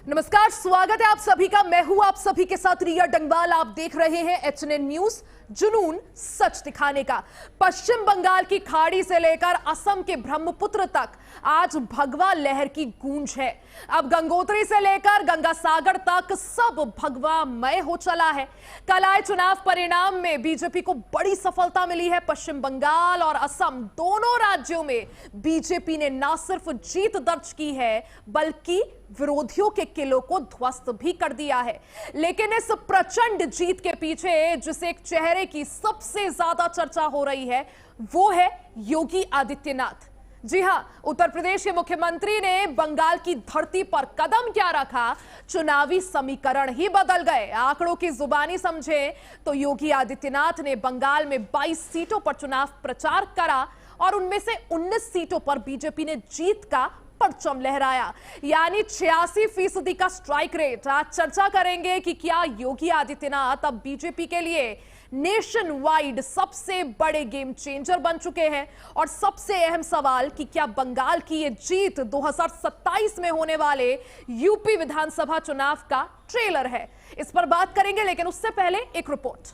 नमस्कार, स्वागत है आप सभी का। मैं हूं आप सभी के साथ रिया डंगवाल। आप देख रहे हैं एचएनएन न्यूज, जुनून सच दिखाने का। पश्चिम बंगाल की खाड़ी से लेकर असम के ब्रह्मपुत्र तक आज भगवा लहर की गूंज है। अब गंगोत्री से लेकर गंगा सागर तक सब भगवामय हो चला है। कल आए चुनाव परिणाम में बीजेपी को बड़ी सफलता मिली है। पश्चिम बंगाल और असम दोनों राज्यों में बीजेपी ने न सिर्फ जीत दर्ज की है बल्कि विरोधियों के किलों को ध्वस्त भी कर दिया है। लेकिन इस प्रचंड जीत के पीछे जिस एक चेहरे की सबसे ज्यादा चर्चा हो रही है वो है योगी आदित्यनाथ। जी हां, उत्तर प्रदेश के मुख्यमंत्री ने बंगाल की धरती पर कदम क्या रखा, चुनावी समीकरण ही बदल गए। आंकड़ों की जुबानी समझे तो योगी आदित्यनाथ ने बंगाल में 22 सीटों पर चुनाव प्रचार करा और उनमें से 19 सीटों पर बीजेपी ने जीत का परचम लहराया, यानी 86% का स्ट्राइक रेट। आज चर्चा करेंगे कि क्या योगी आदित्यनाथ अब बीजेपी के लिए नेशन वाइड सबसे बड़े गेम चेंजर बन चुके हैं। और सबसे अहम सवाल कि क्या बंगाल की ये जीत 2027 में होने वाले यूपी विधानसभा चुनाव का ट्रेलर है। इस पर बात करेंगे, लेकिन उससे पहले एक रिपोर्ट।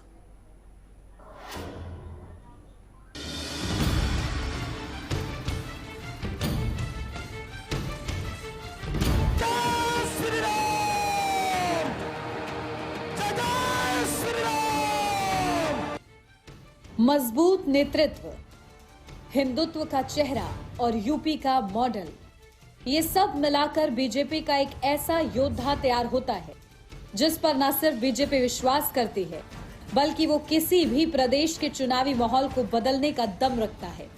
मजबूत नेतृत्व, हिंदुत्व का चेहरा और यूपी का मॉडल, ये सब मिलाकर बीजेपी का एक ऐसा योद्धा तैयार होता है जिस पर न सिर्फ बीजेपी विश्वास करती है बल्कि वो किसी भी प्रदेश के चुनावी माहौल को बदलने का दम रखता है।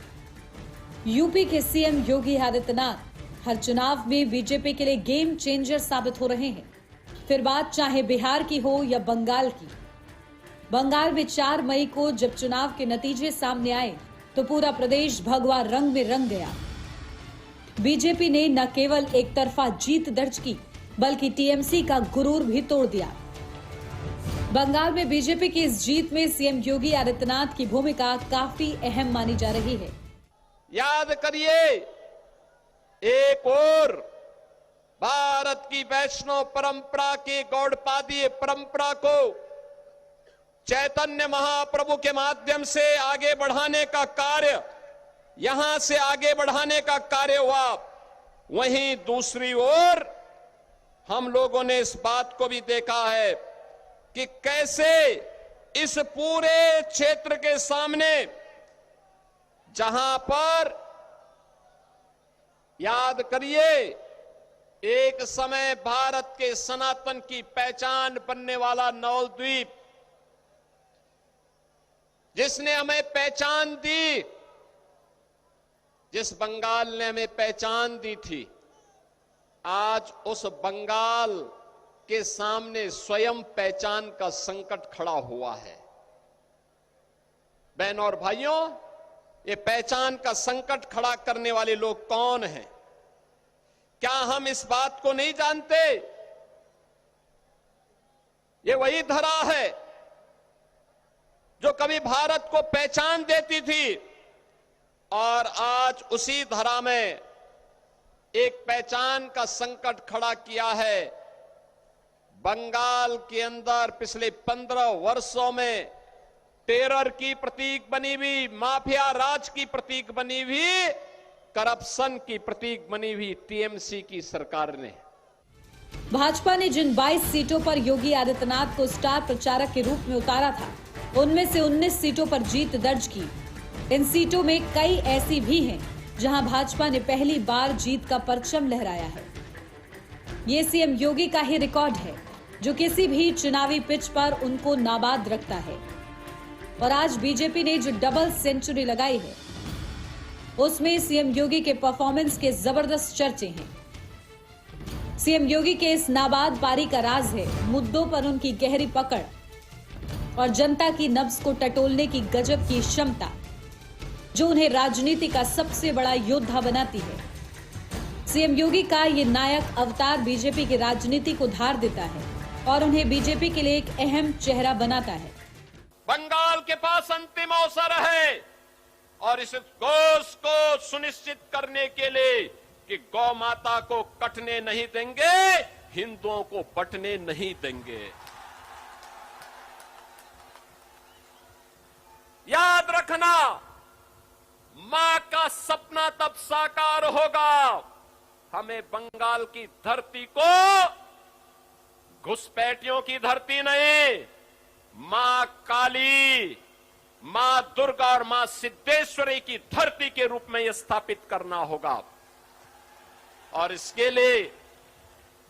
यूपी के सीएम योगी आदित्यनाथ हर चुनाव में बीजेपी के लिए गेम चेंजर साबित हो रहे हैं। फिर बात चाहे बिहार की हो या बंगाल की। बंगाल में 4 मई को जब चुनाव के नतीजे सामने आए तो पूरा प्रदेश भगवा रंग में रंग गया। बीजेपी ने न केवल एक तरफा जीत दर्ज की बल्कि टीएमसी का गुरूर भी तोड़ दिया। बंगाल में बीजेपी की इस जीत में सीएम योगी आदित्यनाथ की भूमिका काफी अहम मानी जा रही है। याद करिए, एक और भारत की वैष्णव परंपरा की गौड़पादीय परंपरा को चैतन्य महाप्रभु के माध्यम से आगे बढ़ाने का कार्य, यहां से आगे बढ़ाने का कार्य हुआ। वहीं दूसरी ओर हम लोगों ने इस बात को भी देखा है कि कैसे इस पूरे क्षेत्र के सामने, जहां पर याद करिए एक समय भारत के सनातन की पहचान बनने वाला नवद्वीप, जिसने हमें पहचान दी, जिस बंगाल ने हमें पहचान दी थी, आज उस बंगाल के सामने स्वयं पहचान का संकट खड़ा हुआ है। बहनों और भाइयों, ये पहचान का संकट खड़ा करने वाले लोग कौन हैं? क्या हम इस बात को नहीं जानते? ये वही धरा है जो कभी भारत को पहचान देती थी और आज उसी धरा में एक पहचान का संकट खड़ा किया है। बंगाल के अंदर पिछले 15 वर्षों में टेरर की प्रतीक बनी हुई, माफिया राज की प्रतीक बनी हुई, करप्शन की प्रतीक बनी हुई टीएमसी की सरकार ने, भाजपा ने जिन 22 सीटों पर योगी आदित्यनाथ को स्टार प्रचारक के रूप में उतारा था, उनमें से 19 सीटों पर जीत दर्ज की। इन सीटों में कई ऐसी भी हैं जहां भाजपा ने पहली बार जीत का परचम लहराया है। ये सीएम योगी का ही रिकॉर्ड है जो किसी भी चुनावी पिच पर उनको नाबाद रखता है। और आज बीजेपी ने जो डबल सेंचुरी लगाई है उसमें सीएम योगी के परफॉर्मेंस के जबरदस्त चर्चे हैं। सीएम योगी के इस नाबाद पारी का राज है मुद्दों पर उनकी गहरी पकड़ और जनता की नब्ज को टटोलने की गजब की क्षमता, जो उन्हें राजनीति का सबसे बड़ा योद्धा बनाती है। सीएम योगी का ये नायक अवतार बीजेपी की राजनीति को धार देता है और उन्हें बीजेपी के लिए एक अहम चेहरा बनाता है। बंगाल के पास अंतिम अवसर है और इस घोष को सुनिश्चित करने के लिए कि गौ माता को कटने नहीं देंगे, हिंदुओं को बंटने नहीं देंगे। याद रखना, मां का सपना तब साकार होगा, हमें बंगाल की धरती को घुसपैठियों की धरती नहीं, मां काली, मां दुर्गा और मां सिद्धेश्वरी की धरती के रूप में यह स्थापित करना होगा। और इसके लिए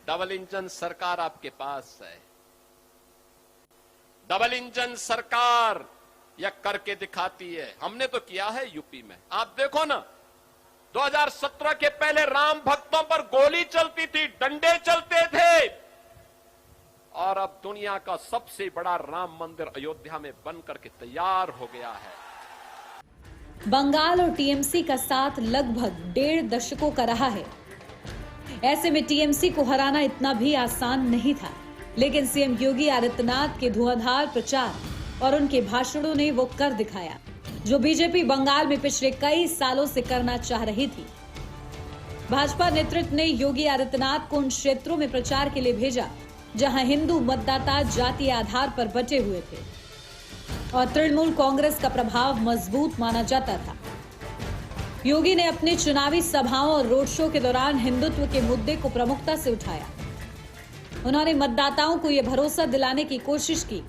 डबल इंजन सरकार आपके पास है। डबल इंजन सरकार यह करके दिखाती है। हमने तो किया है यूपी में। आप देखो ना, 2017 के पहले राम भक्तों पर गोली चलती थी, डंडे चलते थे, और अब दुनिया का सबसे बड़ा राम मंदिर अयोध्या में बन करके तैयार हो गया है। बंगाल और टीएमसी का साथ लगभग 1.5 दशकों का रहा है। ऐसे में टीएमसी को हराना इतना भी आसान नहीं था, लेकिन सीएम योगी आदित्यनाथ के धुआंधार प्रचार और उनके भाषणों ने वो कर दिखाया जो बीजेपी बंगाल में पिछले कई सालों से करना चाह रही थी। भाजपा नेतृत्व ने योगी आदित्यनाथ को उन क्षेत्रों में प्रचार के लिए भेजा जहां हिंदू मतदाता जातीय आधार पर बटे हुए थे और तृणमूल कांग्रेस का प्रभाव मजबूत माना जाता था। योगी ने अपनी चुनावी सभाओं और रोड शो के दौरान हिंदुत्व के मुद्दे को प्रमुखता से उठाया। उन्होंने मतदाताओं को यह भरोसा दिलाने की कोशिश की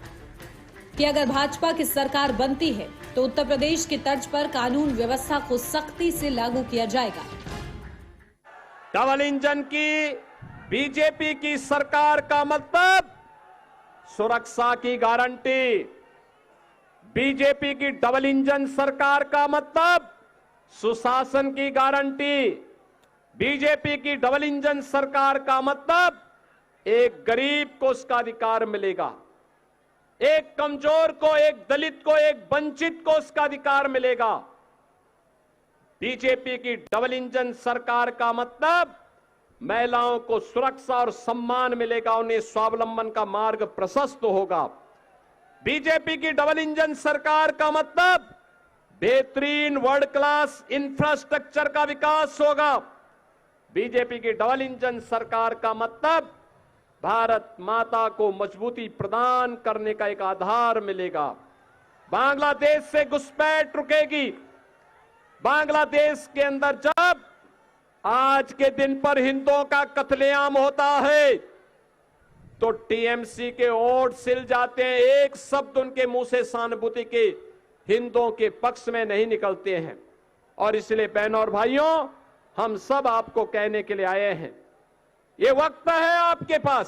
कि अगर भाजपा की सरकार बनती है तो उत्तर प्रदेश की तर्ज पर कानून व्यवस्था को सख्ती से लागू किया जाएगा। डबल इंजन की बीजेपी की सरकार का मतलब सुरक्षा की गारंटी। बीजेपी की डबल इंजन सरकार का मतलब सुशासन की गारंटी। बीजेपी की डबल इंजन सरकार का मतलब एक गरीब को उसका अधिकार मिलेगा, एक कमजोर को, एक दलित को, एक वंचित को उसका अधिकार मिलेगा। बीजेपी की डबल इंजन सरकार का मतलब महिलाओं को सुरक्षा और सम्मान मिलेगा, उन्हें स्वावलंबन का मार्ग प्रशस्त होगा। बीजेपी की डबल इंजन सरकार का मतलब बेहतरीन वर्ल्ड क्लास इंफ्रास्ट्रक्चर का विकास होगा। बीजेपी की डबल इंजन सरकार का मतलब भारत माता को मजबूती प्रदान करने का एक आधार मिलेगा। बांग्लादेश से घुसपैठ रुकेगी। बांग्लादेश के अंदर जब आज के दिन पर हिंदुओं का कत्लेआम होता है तो टीएमसी के वोट सिल जाते हैं। एक शब्द उनके मुंह से सहानुभूति के हिंदुओं के पक्ष में नहीं निकलते हैं। और इसलिए बहनों और भाइयों, हम सब आपको कहने के लिए आए हैं, ये वक्त है आपके पास,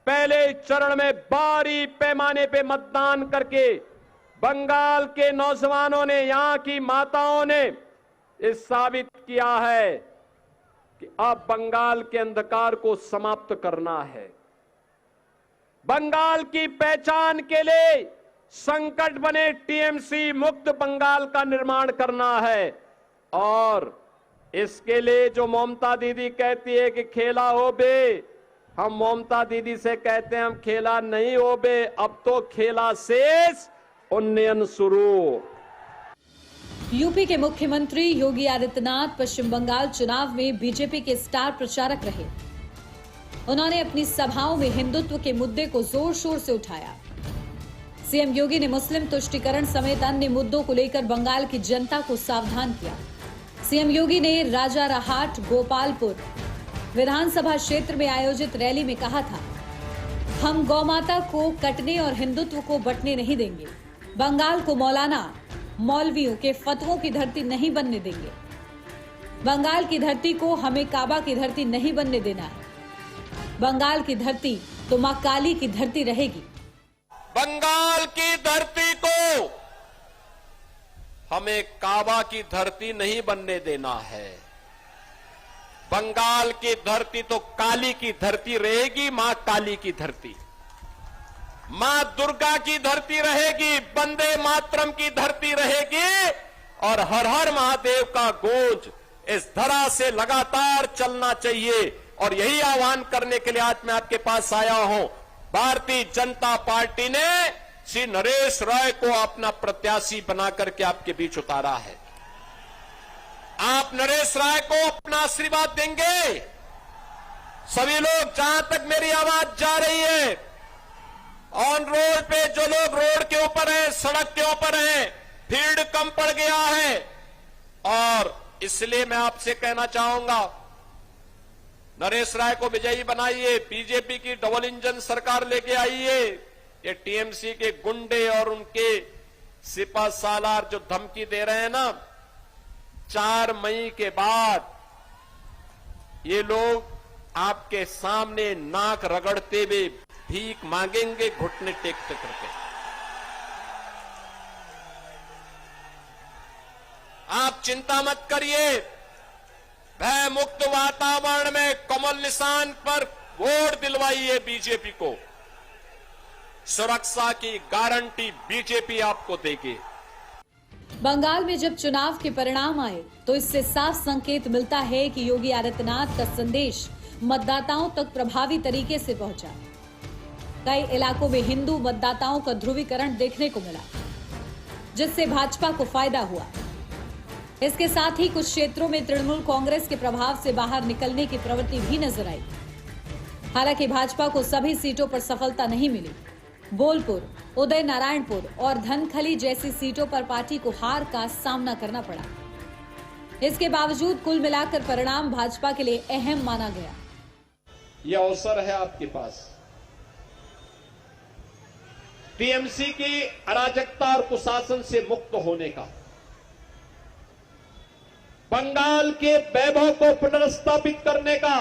पहले चरण में भारी पैमाने पे मतदान करके बंगाल के नौजवानों ने, यहां की माताओं ने इस साबित किया है कि अब बंगाल के अंधकार को समाप्त करना है। बंगाल की पहचान के लिए संकट बने टीएमसी मुक्त बंगाल का निर्माण करना है। और इसके लिए जो ममता दीदी कहती है कि खेला हो बे, हम ममता दीदी से कहते हैं हम खेला नहीं हो बे, अब तो खेला शेष, उन्नयन शुरू। यूपी के मुख्यमंत्री योगी आदित्यनाथ पश्चिम बंगाल चुनाव में बीजेपी के स्टार प्रचारक रहे। उन्होंने अपनी सभाओं में हिंदुत्व के मुद्दे को जोर शोर से उठाया। सीएम योगी ने मुस्लिम तुष्टीकरण समेत अन्य मुद्दों को लेकर बंगाल की जनता को सावधान किया। सीएम योगी ने राजारहाट गोपालपुर विधानसभा क्षेत्र में आयोजित रैली में कहा था, हम गौमाता को कटने और हिंदुत्व को बंटने नहीं देंगे। बंगाल को मौलाना मौलवियों के फतवों की धरती नहीं बनने देंगे। बंगाल की धरती को हमें काबा की धरती नहीं बनने देना है। बंगाल की धरती तो मां काली की धरती रहेगी। बंगाल की धरती को हमें काबा की धरती नहीं बनने देना है। बंगाल की धरती तो काली की धरती रहेगी, मां काली की धरती, मां दुर्गा की धरती रहेगी, वंदे मातरम की धरती रहेगी और हर हर महादेव का गूंज इस धरा से लगातार चलना चाहिए। और यही आह्वान करने के लिए आज मैं आपके पास आया हूं। भारतीय जनता पार्टी ने श्री नरेश राय को अपना प्रत्याशी बना करके आपके बीच उतारा है। आप नरेश राय को अपना आशीर्वाद देंगे? सभी लोग, जहां तक मेरी आवाज जा रही है, ऑन रोड पे जो लोग रोड के ऊपर हैं, सड़क के ऊपर हैं, भीड़ कम पड़ गया है। और इसलिए मैं आपसे कहना चाहूंगा, नरेश राय को विजयी बनाइए, बीजेपी की डबल इंजन सरकार लेके आइए। ये टीएमसी के गुंडे और उनके सिपा सालार जो धमकी दे रहे हैं ना, 4 मई के बाद ये लोग आपके सामने नाक रगड़ते हुए भीख मांगेंगे, घुटने टेकते करके। आप चिंता मत करिए, भय मुक्त वातावरण में कमल निशान पर वोट दिलवाइए बीजेपी को। सुरक्षा की गारंटी बीजेपी आपको देगी। बंगाल में जब चुनाव के परिणाम आए तो इससे साफ संकेत मिलता है कि योगी आदित्यनाथ का संदेश मतदाताओं तक प्रभावी तरीके से पहुंचा। कई इलाकों में हिंदू मतदाताओं का ध्रुवीकरण देखने को मिला, जिससे भाजपा को फायदा हुआ। इसके साथ ही कुछ क्षेत्रों में तृणमूल कांग्रेस के प्रभाव से बाहर निकलने की प्रवृत्ति भी नजर आई। हालांकि भाजपा को सभी सीटों पर सफलता नहीं मिली। बोलपुर, उदय नारायणपुर और धनखली जैसी सीटों पर पार्टी को हार का सामना करना पड़ा। इसके बावजूद कुल मिलाकर परिणाम भाजपा के लिए अहम माना गया। यह अवसर है आपके पास टीएमसी की अराजकता और कुशासन से मुक्त होने का, बंगाल के वैभव को पुनर्स्थापित करने का।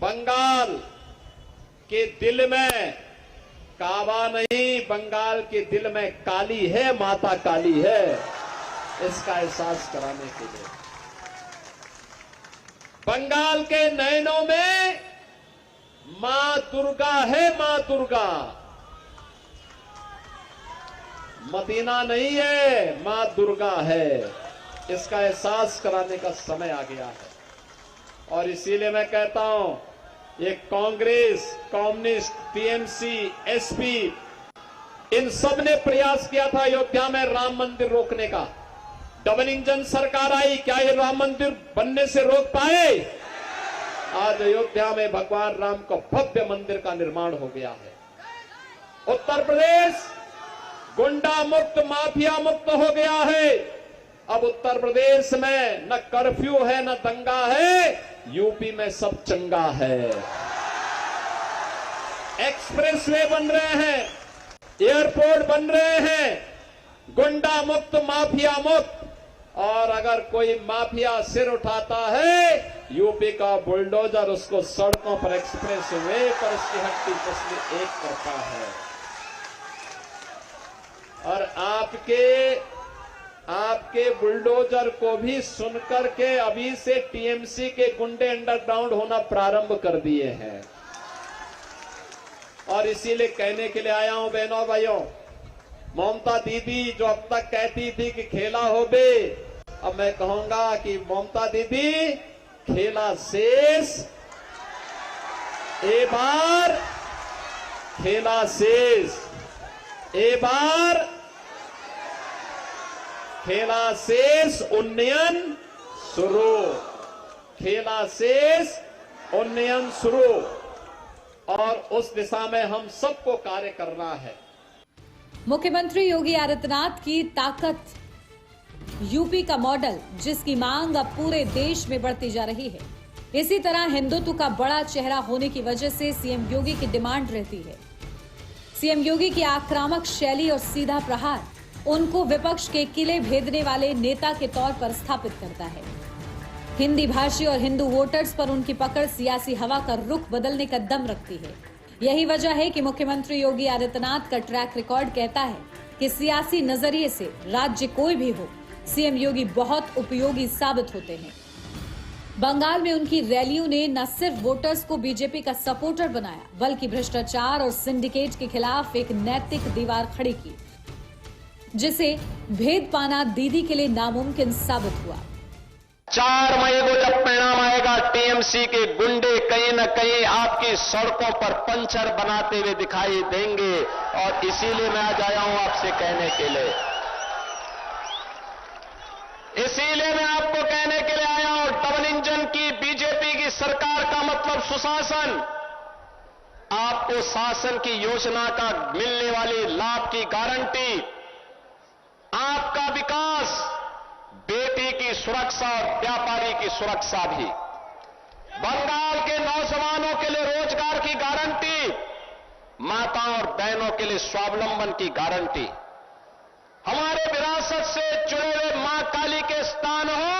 बंगाल के दिल में काबा नहीं, बंगाल के दिल में काली है, माता काली है, इसका एहसास कराने के लिए। बंगाल के नयनों में मां दुर्गा है, मां दुर्गा मदीना नहीं है, मां दुर्गा है। इसका एहसास कराने का समय आ गया है। और इसीलिए मैं कहता हूं, ये कांग्रेस, कम्युनिस्ट, टीएमसी, एसपी, इन सब ने प्रयास किया था अयोध्या में राम मंदिर रोकने का। डबल इंजन सरकार आई, क्या ये राम मंदिर बनने से रोक पाए? आज अयोध्या में भगवान राम का भव्य मंदिर का निर्माण हो गया है। उत्तर प्रदेश गुंडा मुक्त, माफिया मुक्त हो गया है। अब उत्तर प्रदेश में न कर्फ्यू है, न दंगा है, यूपी में सब चंगा है। एक्सप्रेसवे बन रहे हैं, एयरपोर्ट बन रहे हैं, गुंडा मुक्त, माफिया मुक्त। और अगर कोई माफिया सिर उठाता है, यूपी का बुलडोजर उसको सड़कों पर, एक्सप्रेसवे पर उसकी हड्डी पसली एक करता है। और आपके बुलडोजर को भी सुनकर के अभी से टीएमसी के गुंडे अंडरग्राउंड होना प्रारंभ कर दिए हैं। और इसीलिए कहने के लिए आया हूं बहनों भाइयों, ममता दीदी जो अब तक कहती थी कि खेला हो बे, अब मैं कहूंगा कि ममता दीदी खेला शेष, ए बार खेला शेष, ए बार खेला शेष, उन्नयन शुरू, खेला शेष, उन्नयन शुरू। और उस दिशा में हम सबको कार्य करना है। मुख्यमंत्री योगी आदित्यनाथ की ताकत, यूपी का मॉडल, जिसकी मांग अब पूरे देश में बढ़ती जा रही है। इसी तरह हिंदुत्व का बड़ा चेहरा होने की वजह से सीएम योगी की डिमांड रहती है। सीएम योगी की आक्रामक शैली और सीधा प्रहार उनको विपक्ष के किले भेदने वाले नेता के तौर पर स्थापित करता है। हिंदी भाषी और हिंदू वोटर्स पर उनकी पकड़ सियासी हवा का रुख बदलने का दम रखती है। यही वजह है कि मुख्यमंत्री योगी आदित्यनाथ का ट्रैक रिकॉर्ड कहता है कि सियासी नजरिए से राज्य कोई भी हो, सीएम योगी बहुत उपयोगी साबित होते हैं। बंगाल में उनकी रैलियों ने न सिर्फ वोटर्स को बीजेपी का सपोर्टर बनाया, बल्कि भ्रष्टाचार और सिंडिकेट के खिलाफ एक नैतिक दीवार खड़ी की, जिसे भेद पाना दीदी के लिए नामुमकिन साबित हुआ। 4 मई को जब परिणाम आएगा, टीएमसी के गुंडे कहीं न कहीं आपकी सड़कों पर पंचर बनाते हुए दिखाई देंगे। और इसीलिए मैं आज आया हूं आपसे कहने के लिए, इसीलिए मैं आपको कहने के लिए आया हूं, डबल इंजन की बीजेपी की सरकार का मतलब सुशासन। आपको शासन की योजना का मिलने वाली लाभ की गारंटी, आपका विकास, बेटी की सुरक्षा और व्यापारी की सुरक्षा भी, बंगाल के नौजवानों के लिए रोजगार की गारंटी, माताओं और बहनों के लिए स्वावलंबन की गारंटी, हमारे विरासत से जुड़े हुए मां काली के स्थान हो,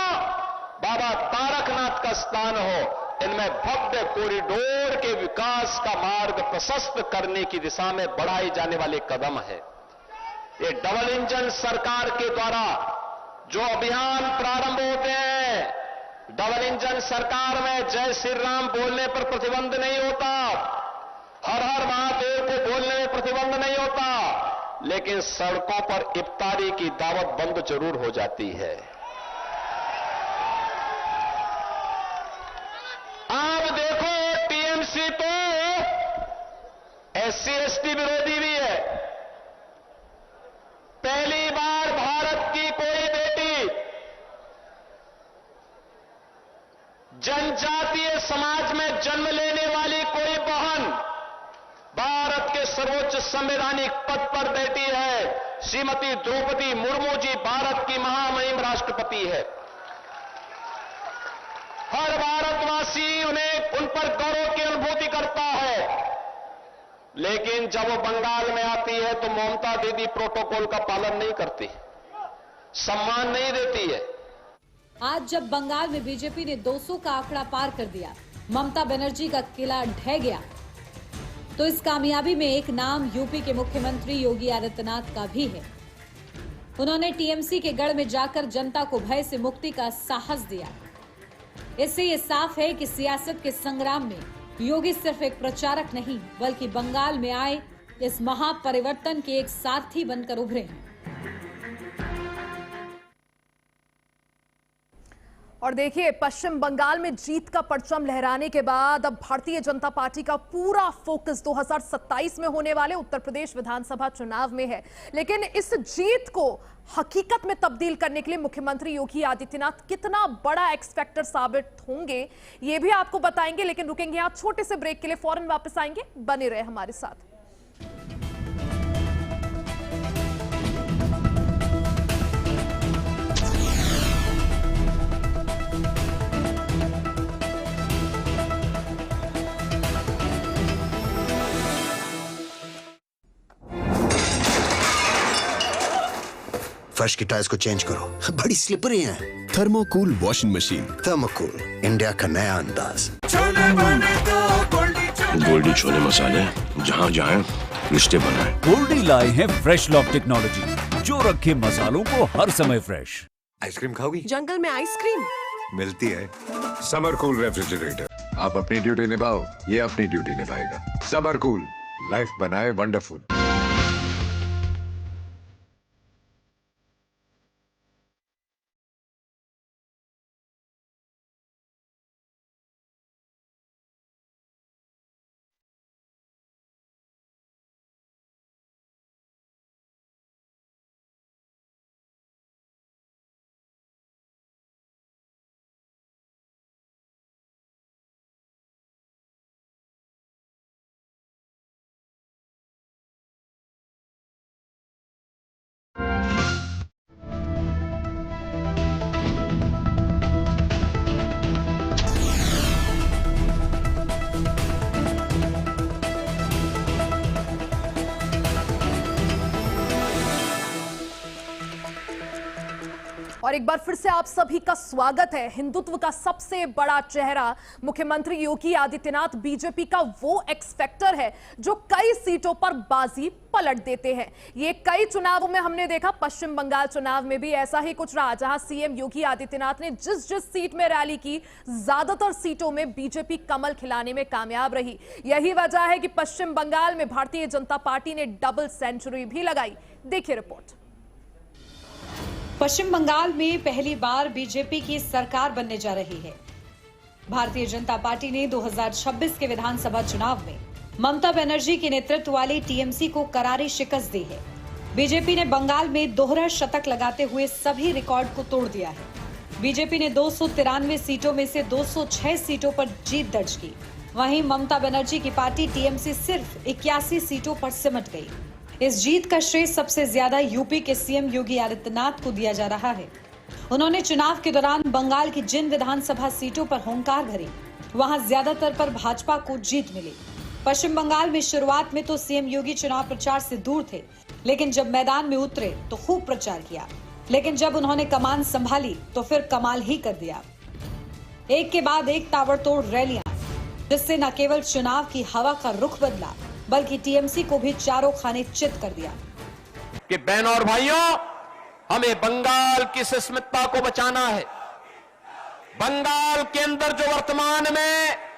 बाबा तारकनाथ का स्थान हो, इनमें भव्य कॉरिडोर के विकास का मार्ग प्रशस्त करने की दिशा में बढ़ाए जाने वाले कदम है। ये डबल इंजन सरकार के द्वारा जो अभियान प्रारंभ होते हैं, डबल इंजन सरकार में जय श्री राम बोलने पर प्रतिबंध नहीं होता, हर हर महादेव को बोलने में प्रतिबंध नहीं होता, लेकिन सड़कों पर इफ्तारी की दावत बंद जरूर हो जाती है। आप देखो, टीएमसी तो एससी एसटी विरोधी भी है। पहली बार भारत की कोई बेटी जनजातीय समाज में जन्म लेने वाली कोई बहन भारत के सर्वोच्च संवैधानिक पद पर बैठी है। श्रीमती द्रौपदी मुर्मू जी भारत की महामहिम राष्ट्रपति है। हर भारतवासी उन पर गौरव की अनुभूति करता है, लेकिन जब वो बंगाल में आती है तो ममता दीदी प्रोटोकॉल का पालन नहीं करती, सम्मान नहीं देती है। आज जब बंगाल में बीजेपी ने 200 का आंकड़ा पार कर दिया, ममता बनर्जी का किला ढह गया, तो इस कामयाबी में एक नाम यूपी के मुख्यमंत्री योगी आदित्यनाथ का भी है। उन्होंने टीएमसी के गढ़ में जाकर जनता को भय से मुक्ति का साहस दिया। इससे ये साफ है कि सियासत के संग्राम में योगी सिर्फ एक प्रचारक नहीं, बल्कि बंगाल में आए इस महापरिवर्तन के एक सारथी बनकर उभरे हैं। और देखिए, पश्चिम बंगाल में जीत का परचम लहराने के बाद अब भारतीय जनता पार्टी का पूरा फोकस 2027 में होने वाले उत्तर प्रदेश विधानसभा चुनाव में है। लेकिन इस जीत को हकीकत में तब्दील करने के लिए मुख्यमंत्री योगी आदित्यनाथ कितना बड़ा एक्स फैक्टर साबित होंगे, ये भी आपको बताएंगे। लेकिन रुकेंगे यहाँ छोटे से ब्रेक के लिए, फौरन वापस आएंगे, बने रहे हमारे साथ। फर्श की टाइल्स को चेंज करो, बड़ी स्लिपरी हैं। थर्मोकूल वॉशिंग मशीन। थर्मोकूल, इंडिया का नया अंदाज। गोल्डी छोले मसाले, जहाँ जाएं रिश्ते बनाएं। गोल्डी लाए हैं फ्रेश लॉक टेक्नोलॉजी, जो रखे मसालों को हर समय फ्रेश। आइसक्रीम खाओगी? जंगल में आइसक्रीम मिलती है। समर कूल रेफ्रिजरेटर, आप अपनी ड्यूटी निभाओ, ये अपनी ड्यूटी निभाएगा। समर कूल, लाइफ बनाए वंडरफुल। और एक बार फिर से आप सभी का स्वागत है। हिंदुत्व का सबसे बड़ा चेहरा मुख्यमंत्री योगी आदित्यनाथ बीजेपी का वो एक्स फैक्टर है जो कई सीटों पर बाजी पलट देते हैं। ये कई चुनावों में हमने देखा, पश्चिम बंगाल चुनाव में भी ऐसा ही कुछ रहा, जहां सीएम योगी आदित्यनाथ ने जिस सीट में रैली की, ज्यादातर सीटों में बीजेपी कमल खिलाने में कामयाब रही। यही वजह है कि पश्चिम बंगाल में भारतीय जनता पार्टी ने डबल सेंचुरी भी लगाई। देखिए रिपोर्ट। पश्चिम बंगाल में पहली बार बीजेपी की सरकार बनने जा रही है। भारतीय जनता पार्टी ने 2026 के विधानसभा चुनाव में ममता बनर्जी के नेतृत्व वाली टीएमसी को करारी शिकस्त दी है। बीजेपी ने बंगाल में दोहरा शतक लगाते हुए सभी रिकॉर्ड को तोड़ दिया है। बीजेपी ने 293 सीटों में से 206 सीटों पर जीत दर्ज की। वहीं ममता बनर्जी की पार्टी टीएमसी सिर्फ 81 सीटों पर सिमट गई। इस जीत का श्रेय सबसे ज्यादा यूपी के सीएम योगी आदित्यनाथ को दिया जा रहा है। उन्होंने चुनाव के दौरान बंगाल की जिन विधानसभा सीटों पर हुंकार भरी, वहां ज्यादातर पर भाजपा को जीत मिली। पश्चिम बंगाल में शुरुआत में तो सीएम योगी चुनाव प्रचार से दूर थे, लेकिन जब मैदान में उतरे तो खूब प्रचार किया। लेकिन जब उन्होंने कमान संभाली तो फिर कमाल ही कर दिया। एक के बाद एक ताबड़तोड़ रैलियां, जिससे न केवल चुनाव की हवा का रुख बदला, बल्कि टीएमसी को भी चारों खाने चित कर दिया। कि बहनों और भाइयों, हमें बंगाल की अस्मिता को बचाना है। बंगाल के अंदर जो वर्तमान में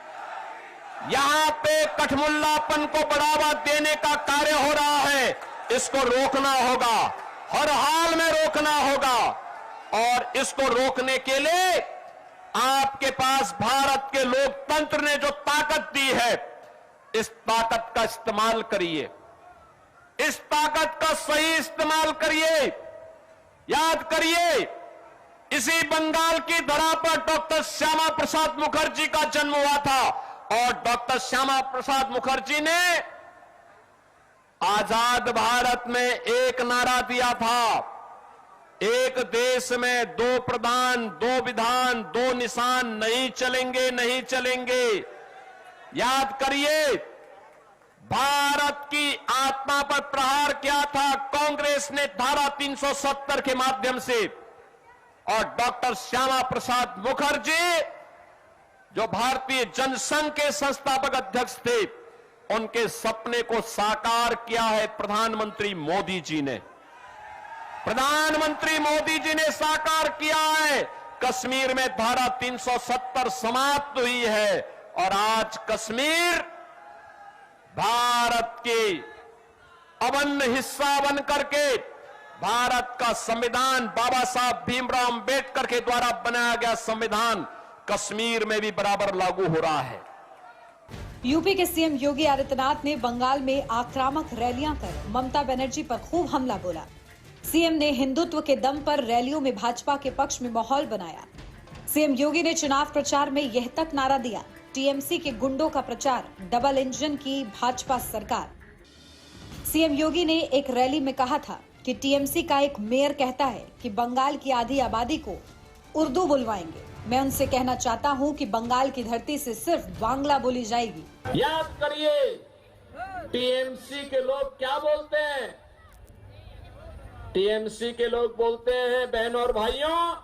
यहां पे कठमुल्लापन को बढ़ावा देने का कार्य हो रहा है, इसको रोकना होगा, हर हाल में रोकना होगा। और इसको रोकने के लिए आपके पास भारत के लोकतंत्र ने जो ताकत दी है, इस ताकत का इस्तेमाल करिए, इस ताकत का सही इस्तेमाल करिए। याद करिए, इसी बंगाल की धरा पर डॉक्टर श्यामा प्रसाद मुखर्जी का जन्म हुआ था और डॉक्टर श्यामा प्रसाद मुखर्जी ने आजाद भारत में एक नारा दिया था, एक देश में दो प्रधान, दो विधान, दो निशान नहीं चलेंगे, नहीं चलेंगे। याद करिए, भारत की आत्मा पर प्रहार किया था कांग्रेस ने धारा 370 के माध्यम से, और डॉक्टर श्यामा प्रसाद मुखर्जी जो भारतीय जनसंघ के संस्थापक अध्यक्ष थे, उनके सपने को साकार किया है प्रधानमंत्री मोदी जी ने। प्रधानमंत्री मोदी जी ने साकार किया है। कश्मीर में धारा 370 समाप्त हुई है और आज कश्मीर भारत के अभिन्न हिस्सा बन करके भारत का संविधान, बाबा साहब भीमराव अंबेडकर के द्वारा बनाया गया संविधान कश्मीर में भी बराबर लागू हो रहा है। यूपी के सीएम योगी आदित्यनाथ ने बंगाल में आक्रामक रैलियां कर ममता बनर्जी पर खूब हमला बोला। सीएम ने हिंदुत्व के दम पर रैलियों में भाजपा के पक्ष में माहौल बनाया। सीएम योगी ने चुनाव प्रचार में यह तक नारा दिया, टीएमसी के गुंडों का प्रचार, डबल इंजन की भाजपा सरकार। सीएम योगी ने एक रैली में कहा था कि टीएमसी का एक मेयर कहता है कि बंगाल की आधी आबादी को उर्दू बुलवाएंगे। मैं उनसे कहना चाहता हूं कि बंगाल की धरती से सिर्फ बांग्ला बोली जाएगी। याद करिए, टीएमसी के लोग क्या बोलते हैं? टीएमसी के लोग बोलते हैं, बहनों और भाइयों,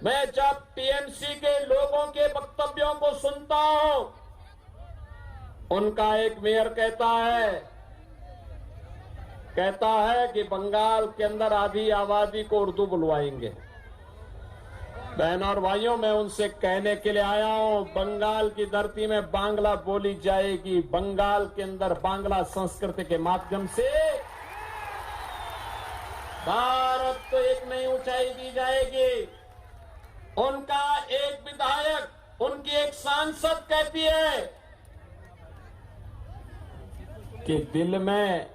मैं जब टीएमसी के लोगों के वक्तव्यों को सुनता हूं, उनका एक मेयर कहता है कि बंगाल के अंदर आधी आबादी को उर्दू बुलवाएंगे। बहनों और भाइयों, मैं उनसे कहने के लिए आया हूं, बंगाल की धरती में बांग्ला बोली जाएगी। बंगाल के अंदर बांग्ला संस्कृति के माध्यम से भारत को एक नई ऊंचाई दी जाएगी। उनका एक विधायक, उनकी एक सांसद कहती है कि दिल में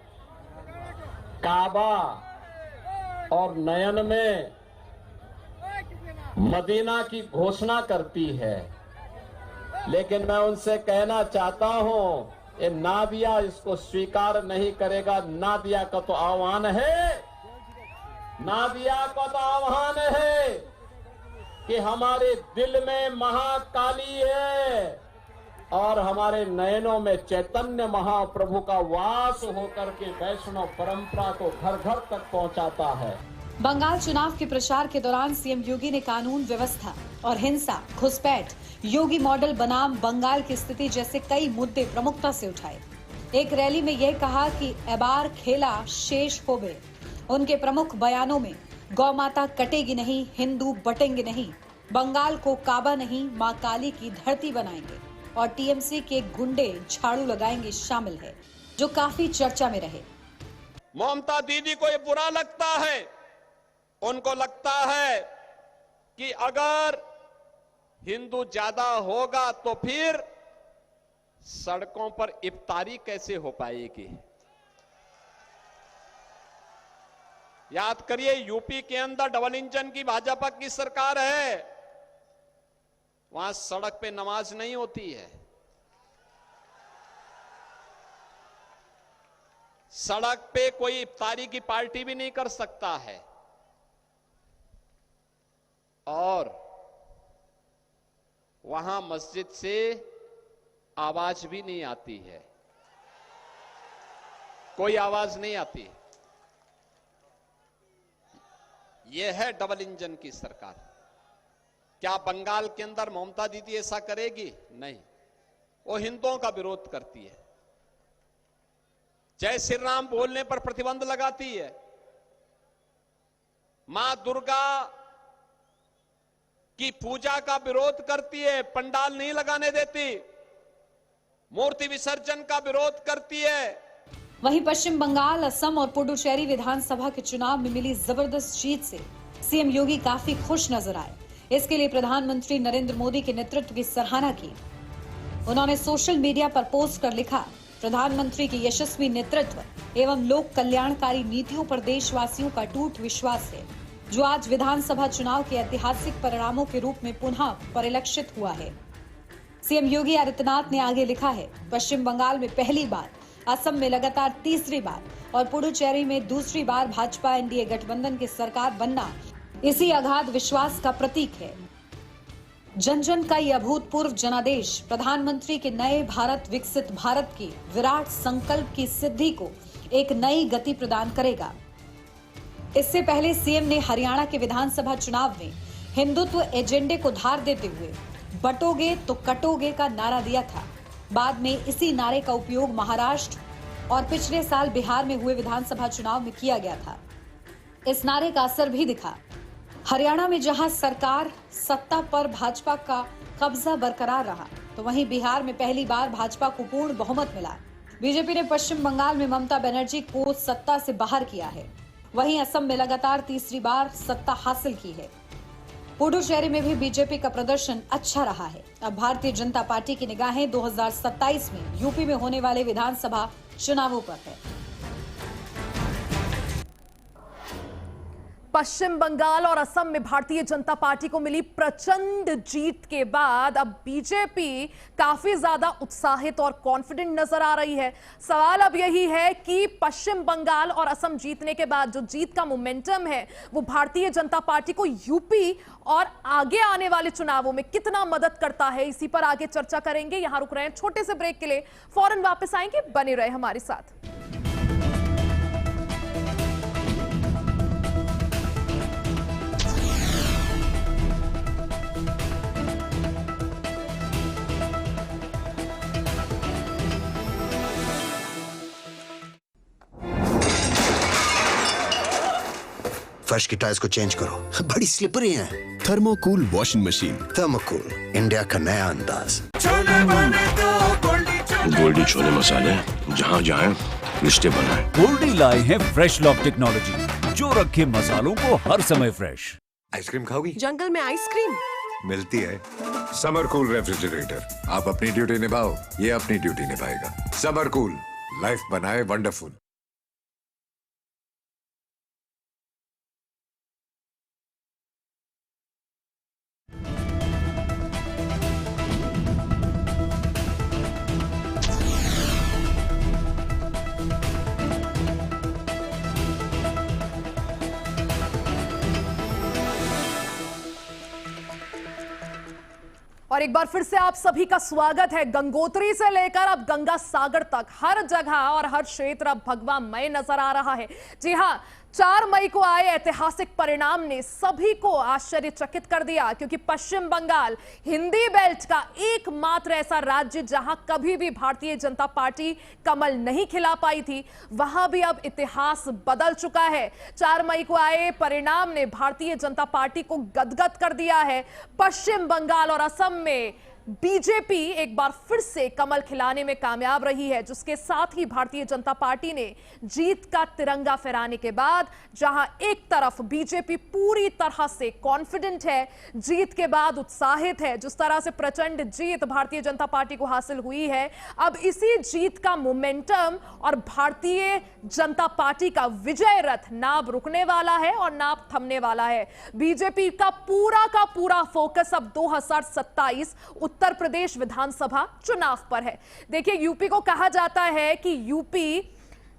काबा और नयन में मदीना की घोषणा करती है। लेकिन मैं उनसे कहना चाहता हूं, ये नादिया इसको स्वीकार नहीं करेगा। नादिया का तो आह्वान है, नादिया का तो आह्वान है कि हमारे दिल में महाकाली है और हमारे नयनों में चैतन्य महाप्रभु का वास होकर के वैष्णव परंपरा को घर घर तक पहुंचाता है। बंगाल चुनाव के प्रचार के दौरान सीएम योगी ने कानून व्यवस्था और हिंसा, घुसपैठ, योगी मॉडल बनाम बंगाल की स्थिति जैसे कई मुद्दे प्रमुखता से उठाए। एक रैली में यह कहा कि एबार खेला शेष होबे। उनके प्रमुख बयानों में गौ माता कटेगी नहीं, हिंदू बटेंगे नहीं, बंगाल को काबा नहीं मां काली की धरती बनाएंगे और टीएमसी के गुंडे झाड़ू लगाएंगे शामिल है, जो काफी चर्चा में रहे। ममता दीदी को ये बुरा लगता है। उनको लगता है कि अगर हिंदू ज्यादा होगा तो फिर सड़कों पर इफ्तारी कैसे हो पाएगी। याद करिए, यूपी के अंदर डबल इंजन की भाजपा की सरकार है, वहां सड़क पे नमाज नहीं होती है, सड़क पे कोई इफ्तारी की पार्टी भी नहीं कर सकता है, और वहां मस्जिद से आवाज भी नहीं आती है, कोई आवाज नहीं आती। यह है डबल इंजन की सरकार। क्या बंगाल के अंदर ममता दीदी ऐसा करेगी? नहीं, वो हिंदुओं का विरोध करती है, जय श्री राम बोलने पर प्रतिबंध लगाती है, मां दुर्गा की पूजा का विरोध करती है, पंडाल नहीं लगाने देती, मूर्ति विसर्जन का विरोध करती है। वहीं पश्चिम बंगाल, असम और पुडुचेरी विधानसभा के चुनाव में मिली जबरदस्त जीत से सीएम योगी काफी खुश नजर आए। इसके लिए प्रधानमंत्री नरेंद्र मोदी के नेतृत्व की सराहना की। उन्होंने सोशल मीडिया पर पोस्ट कर लिखा, प्रधानमंत्री के यशस्वी नेतृत्व एवं लोक कल्याणकारी नीतियों पर देशवासियों का अटूट विश्वास है, जो आज विधानसभा चुनाव के ऐतिहासिक परिणामों के रूप में पुनः परिलक्षित हुआ है। सीएम योगी आदित्यनाथ ने आगे लिखा है, पश्चिम बंगाल में पहली बार, असम में लगातार तीसरी बार और पुडुचेरी में दूसरी बार भाजपा एनडीए गठबंधन की सरकार बनना इसी अगाध विश्वास का प्रतीक है। जन जन का ये अभूतपूर्व जनादेश प्रधानमंत्री के नए भारत विकसित भारत की विराट संकल्प की सिद्धि को एक नई गति प्रदान करेगा। इससे पहले सीएम ने हरियाणा के विधानसभा चुनाव में हिंदुत्व एजेंडे को धार देते हुए बटोगे तो कटोगे का नारा दिया था। बाद में इसी नारे का उपयोग महाराष्ट्र और पिछले साल बिहार में हुए विधानसभा चुनाव में किया गया था। इस नारे का असर भी दिखा। हरियाणा में जहां सरकार सत्ता पर भाजपा का कब्जा बरकरार रहा, तो वहीं बिहार में पहली बार भाजपा को पूर्ण बहुमत मिला। बीजेपी ने पश्चिम बंगाल में ममता बनर्जी को सत्ता से बाहर किया है। वहीं असम में लगातार तीसरी बार सत्ता हासिल की है। पुडुचेरी में भी बीजेपी का प्रदर्शन अच्छा रहा है। अब भारतीय जनता पार्टी की निगाहें 2027 में यूपी में होने वाले विधानसभा चुनावों पर है। पश्चिम बंगाल और असम में भारतीय जनता पार्टी को मिली प्रचंड जीत के बाद अब बीजेपी काफी ज्यादा उत्साहित और कॉन्फिडेंट नजर आ रही है। सवाल अब यही है कि पश्चिम बंगाल और असम जीतने के बाद जो जीत का मोमेंटम है वो भारतीय जनता पार्टी को यूपी और आगे आने वाले चुनावों में कितना मदद करता है। इसी पर आगे चर्चा करेंगे। यहां रुक रहे हैं छोटे से ब्रेक के लिए, फौरन वापस आएंगे, बने रहे हमारे साथ। फर्श की टाइल्स को चेंज करो, बड़ी स्लिपरी हैं। थर्मोकूल वॉशिंग मशीन। थर्मोकूल, इंडिया का नया अंदाज। गोल्डी छोले मसाले, जहाँ जाए रिश्ते बनाए। गोल्डी लाए हैं फ्रेश लॉक टेक्नोलॉजी, जो रखे मसालों को हर समय फ्रेश। आइसक्रीम खाओगी? जंगल में आइसक्रीम मिलती है। समर कूल रेफ्रिजरेटर, आप अपनी ड्यूटी निभाओ, ये अपनी ड्यूटी निभाएगा। समर कूल, लाइफ बनाए वंडरफुल। और एक बार फिर से आप सभी का स्वागत है। गंगोत्री से लेकर अब गंगा सागर तक हर जगह और हर क्षेत्र अब भगवामय नजर आ रहा है। जी हां, 4 मई को आए ऐतिहासिक परिणाम ने सभी को आश्चर्यचकित कर दिया, क्योंकि पश्चिम बंगाल हिंदी बेल्ट का एकमात्र ऐसा राज्य जहां कभी भी भारतीय जनता पार्टी कमल नहीं खिला पाई थी, वहां भी अब इतिहास बदल चुका है। 4 मई को आए परिणाम ने भारतीय जनता पार्टी को गदगद कर दिया है। पश्चिम बंगाल और असम में बीजेपी एक बार फिर से कमल खिलाने में कामयाब रही है, जिसके साथ ही भारतीय जनता पार्टी ने जीत का तिरंगा फहराने के बाद जहां एक तरफ बीजेपी पूरी तरह से कॉन्फिडेंट है, जीत के बाद उत्साहित है, जिस तरह से प्रचंड जीत भारतीय जनता पार्टी को हासिल हुई है, अब इसी जीत का मोमेंटम और भारतीय जनता पार्टी का विजय रथ ना रुकने वाला है और ना थमने वाला है। बीजेपी का पूरा फोकस अब 2027 उत्तर प्रदेश विधानसभा चुनाव पर है। देखिए, यूपी को कहा जाता है कि यूपी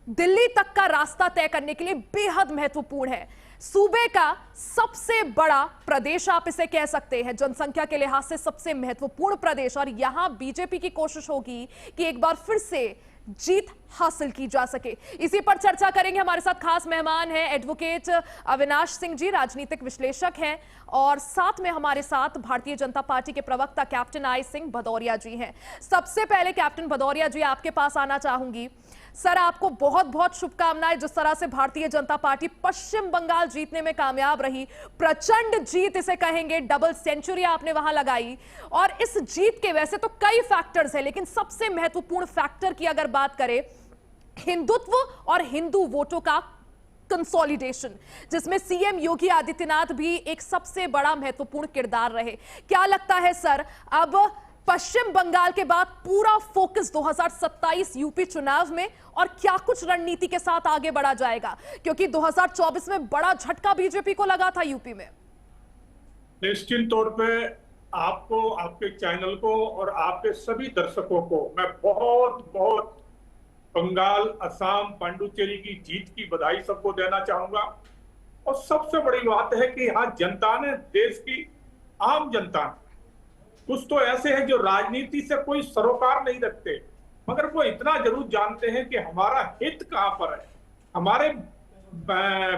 दिल्ली तक का रास्ता तय करने के लिए बेहद महत्वपूर्ण है। सूबे का सबसे बड़ा प्रदेश आप इसे कह सकते हैं, जनसंख्या के लिहाज से सबसे महत्वपूर्ण प्रदेश, और यहां बीजेपी की कोशिश होगी कि एक बार फिर से जीत हासिल की जा सके। इसी पर चर्चा करेंगे। हमारे साथ खास मेहमान हैं एडवोकेट अविनाश सिंह जी, राजनीतिक विश्लेषक हैं, और साथ में हमारे साथ भारतीय जनता पार्टी के प्रवक्ता कैप्टन आई सिंह भदौरिया जी हैं। सबसे पहले कैप्टन भदौरिया जी, आपके पास आना चाहूंगी। सर, आपको बहुत बहुत शुभकामनाएं। जिस तरह से भारतीय जनता पार्टी पश्चिम बंगाल जीतने में कामयाब रही, प्रचंड जीत इसे कहेंगे, डबल सेंचुरी आपने वहां लगाई, और इस जीत के वैसे तो कई फैक्टर्स हैं, लेकिन सबसे महत्वपूर्ण फैक्टर की अगर बात करें, हिंदुत्व और हिंदू वोटों का कंसोलिडेशन, जिसमें सीएम योगी आदित्यनाथ भी एक सबसे बड़ा महत्वपूर्ण किरदार रहे। क्या लगता है सर, अब पश्चिम बंगाल के बाद पूरा फोकस 2027 यूपी चुनाव में, और क्या कुछ रणनीति के साथ आगे बढ़ा जाएगा, क्योंकि 2024 में बड़ा झटका बीजेपी को लगा था यूपी में? निश्चित तौर पे आपको, आपके चैनल को और आपके सभी दर्शकों को मैं बहुत बहुत बंगाल, असम, पांडुचेरी की जीत की बधाई सबको देना चाहूंगा। और सबसे बड़ी बात है कि यहाँ जनता ने, देश की आम जनता ने, कुछ तो ऐसे हैं जो राजनीति से कोई सरोकार नहीं रखते, मगर वो इतना जरूर जानते हैं कि हमारा हित कहाँ पर है, हमारे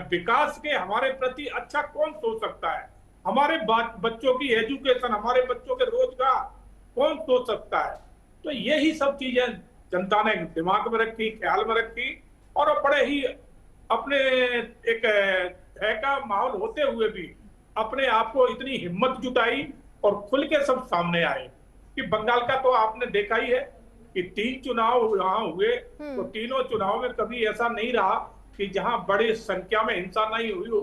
विकास के, हमारे प्रति अच्छा कौन सोच सकता है, हमारे बच्चों की एजुकेशन, हमारे बच्चों के रोजगार कौन सोच सकता है। तो यही सब चीजें जनता ने दिमाग में रखी, ख्याल में रखी, और बड़े ही अपने एक भय का माहौल होते हुए भी अपने आप को इतनी हिम्मत जुटाई और खुल के सब सामने आए। कि बंगाल का तो आपने देखा ही है कि 3 चुनाव यहाँ हुए, तो तीनों चुनाव में कभी ऐसा नहीं रहा कि जहां बड़ी संख्या में हिंसा नहीं हुई हो।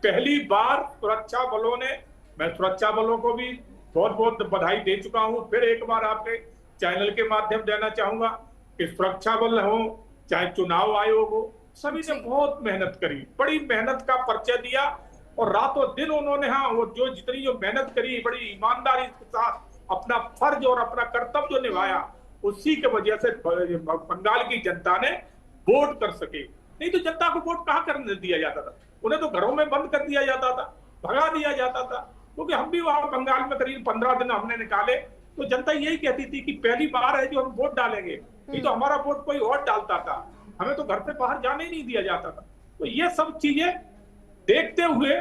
पहली बार सुरक्षा बलों ने, मैं सुरक्षा बलों को भी बहुत बहुत बधाई दे चुका हूं, फिर एक बार आपके चैनल के माध्यम देना चाहूंगा कि सुरक्षा बल हो चाहे चुनाव आयोग हो, सभी ने बहुत मेहनत करी, बड़ी मेहनत का परिचय दिया, और रातों दिन उन्होंने, हाँ, वो जो जितनी जो मेहनत करी, बड़ी ईमानदारी के साथ अपना फर्ज और अपना कर्तव्य जो निभाया, उसी के वजह से बंगाल की जनता ने वोट कर सके। नहीं तो जनता को वोट कहाँ करने दिया जाता था, उन्हें तो घरों में बंद कर दिया जाता था, भगा दिया जाता था। क्योंकि हम भी वहां बंगाल में करीब 15 दिन हमने निकाले, तो जनता यही कहती थी कि पहली बार है जो हम वोट डालेंगे, नहीं तो हमारा वोट कोई और डालता था, हमें तो घर से बाहर जाने ही नहीं दिया जाता था। तो ये सब चीजें देखते हुए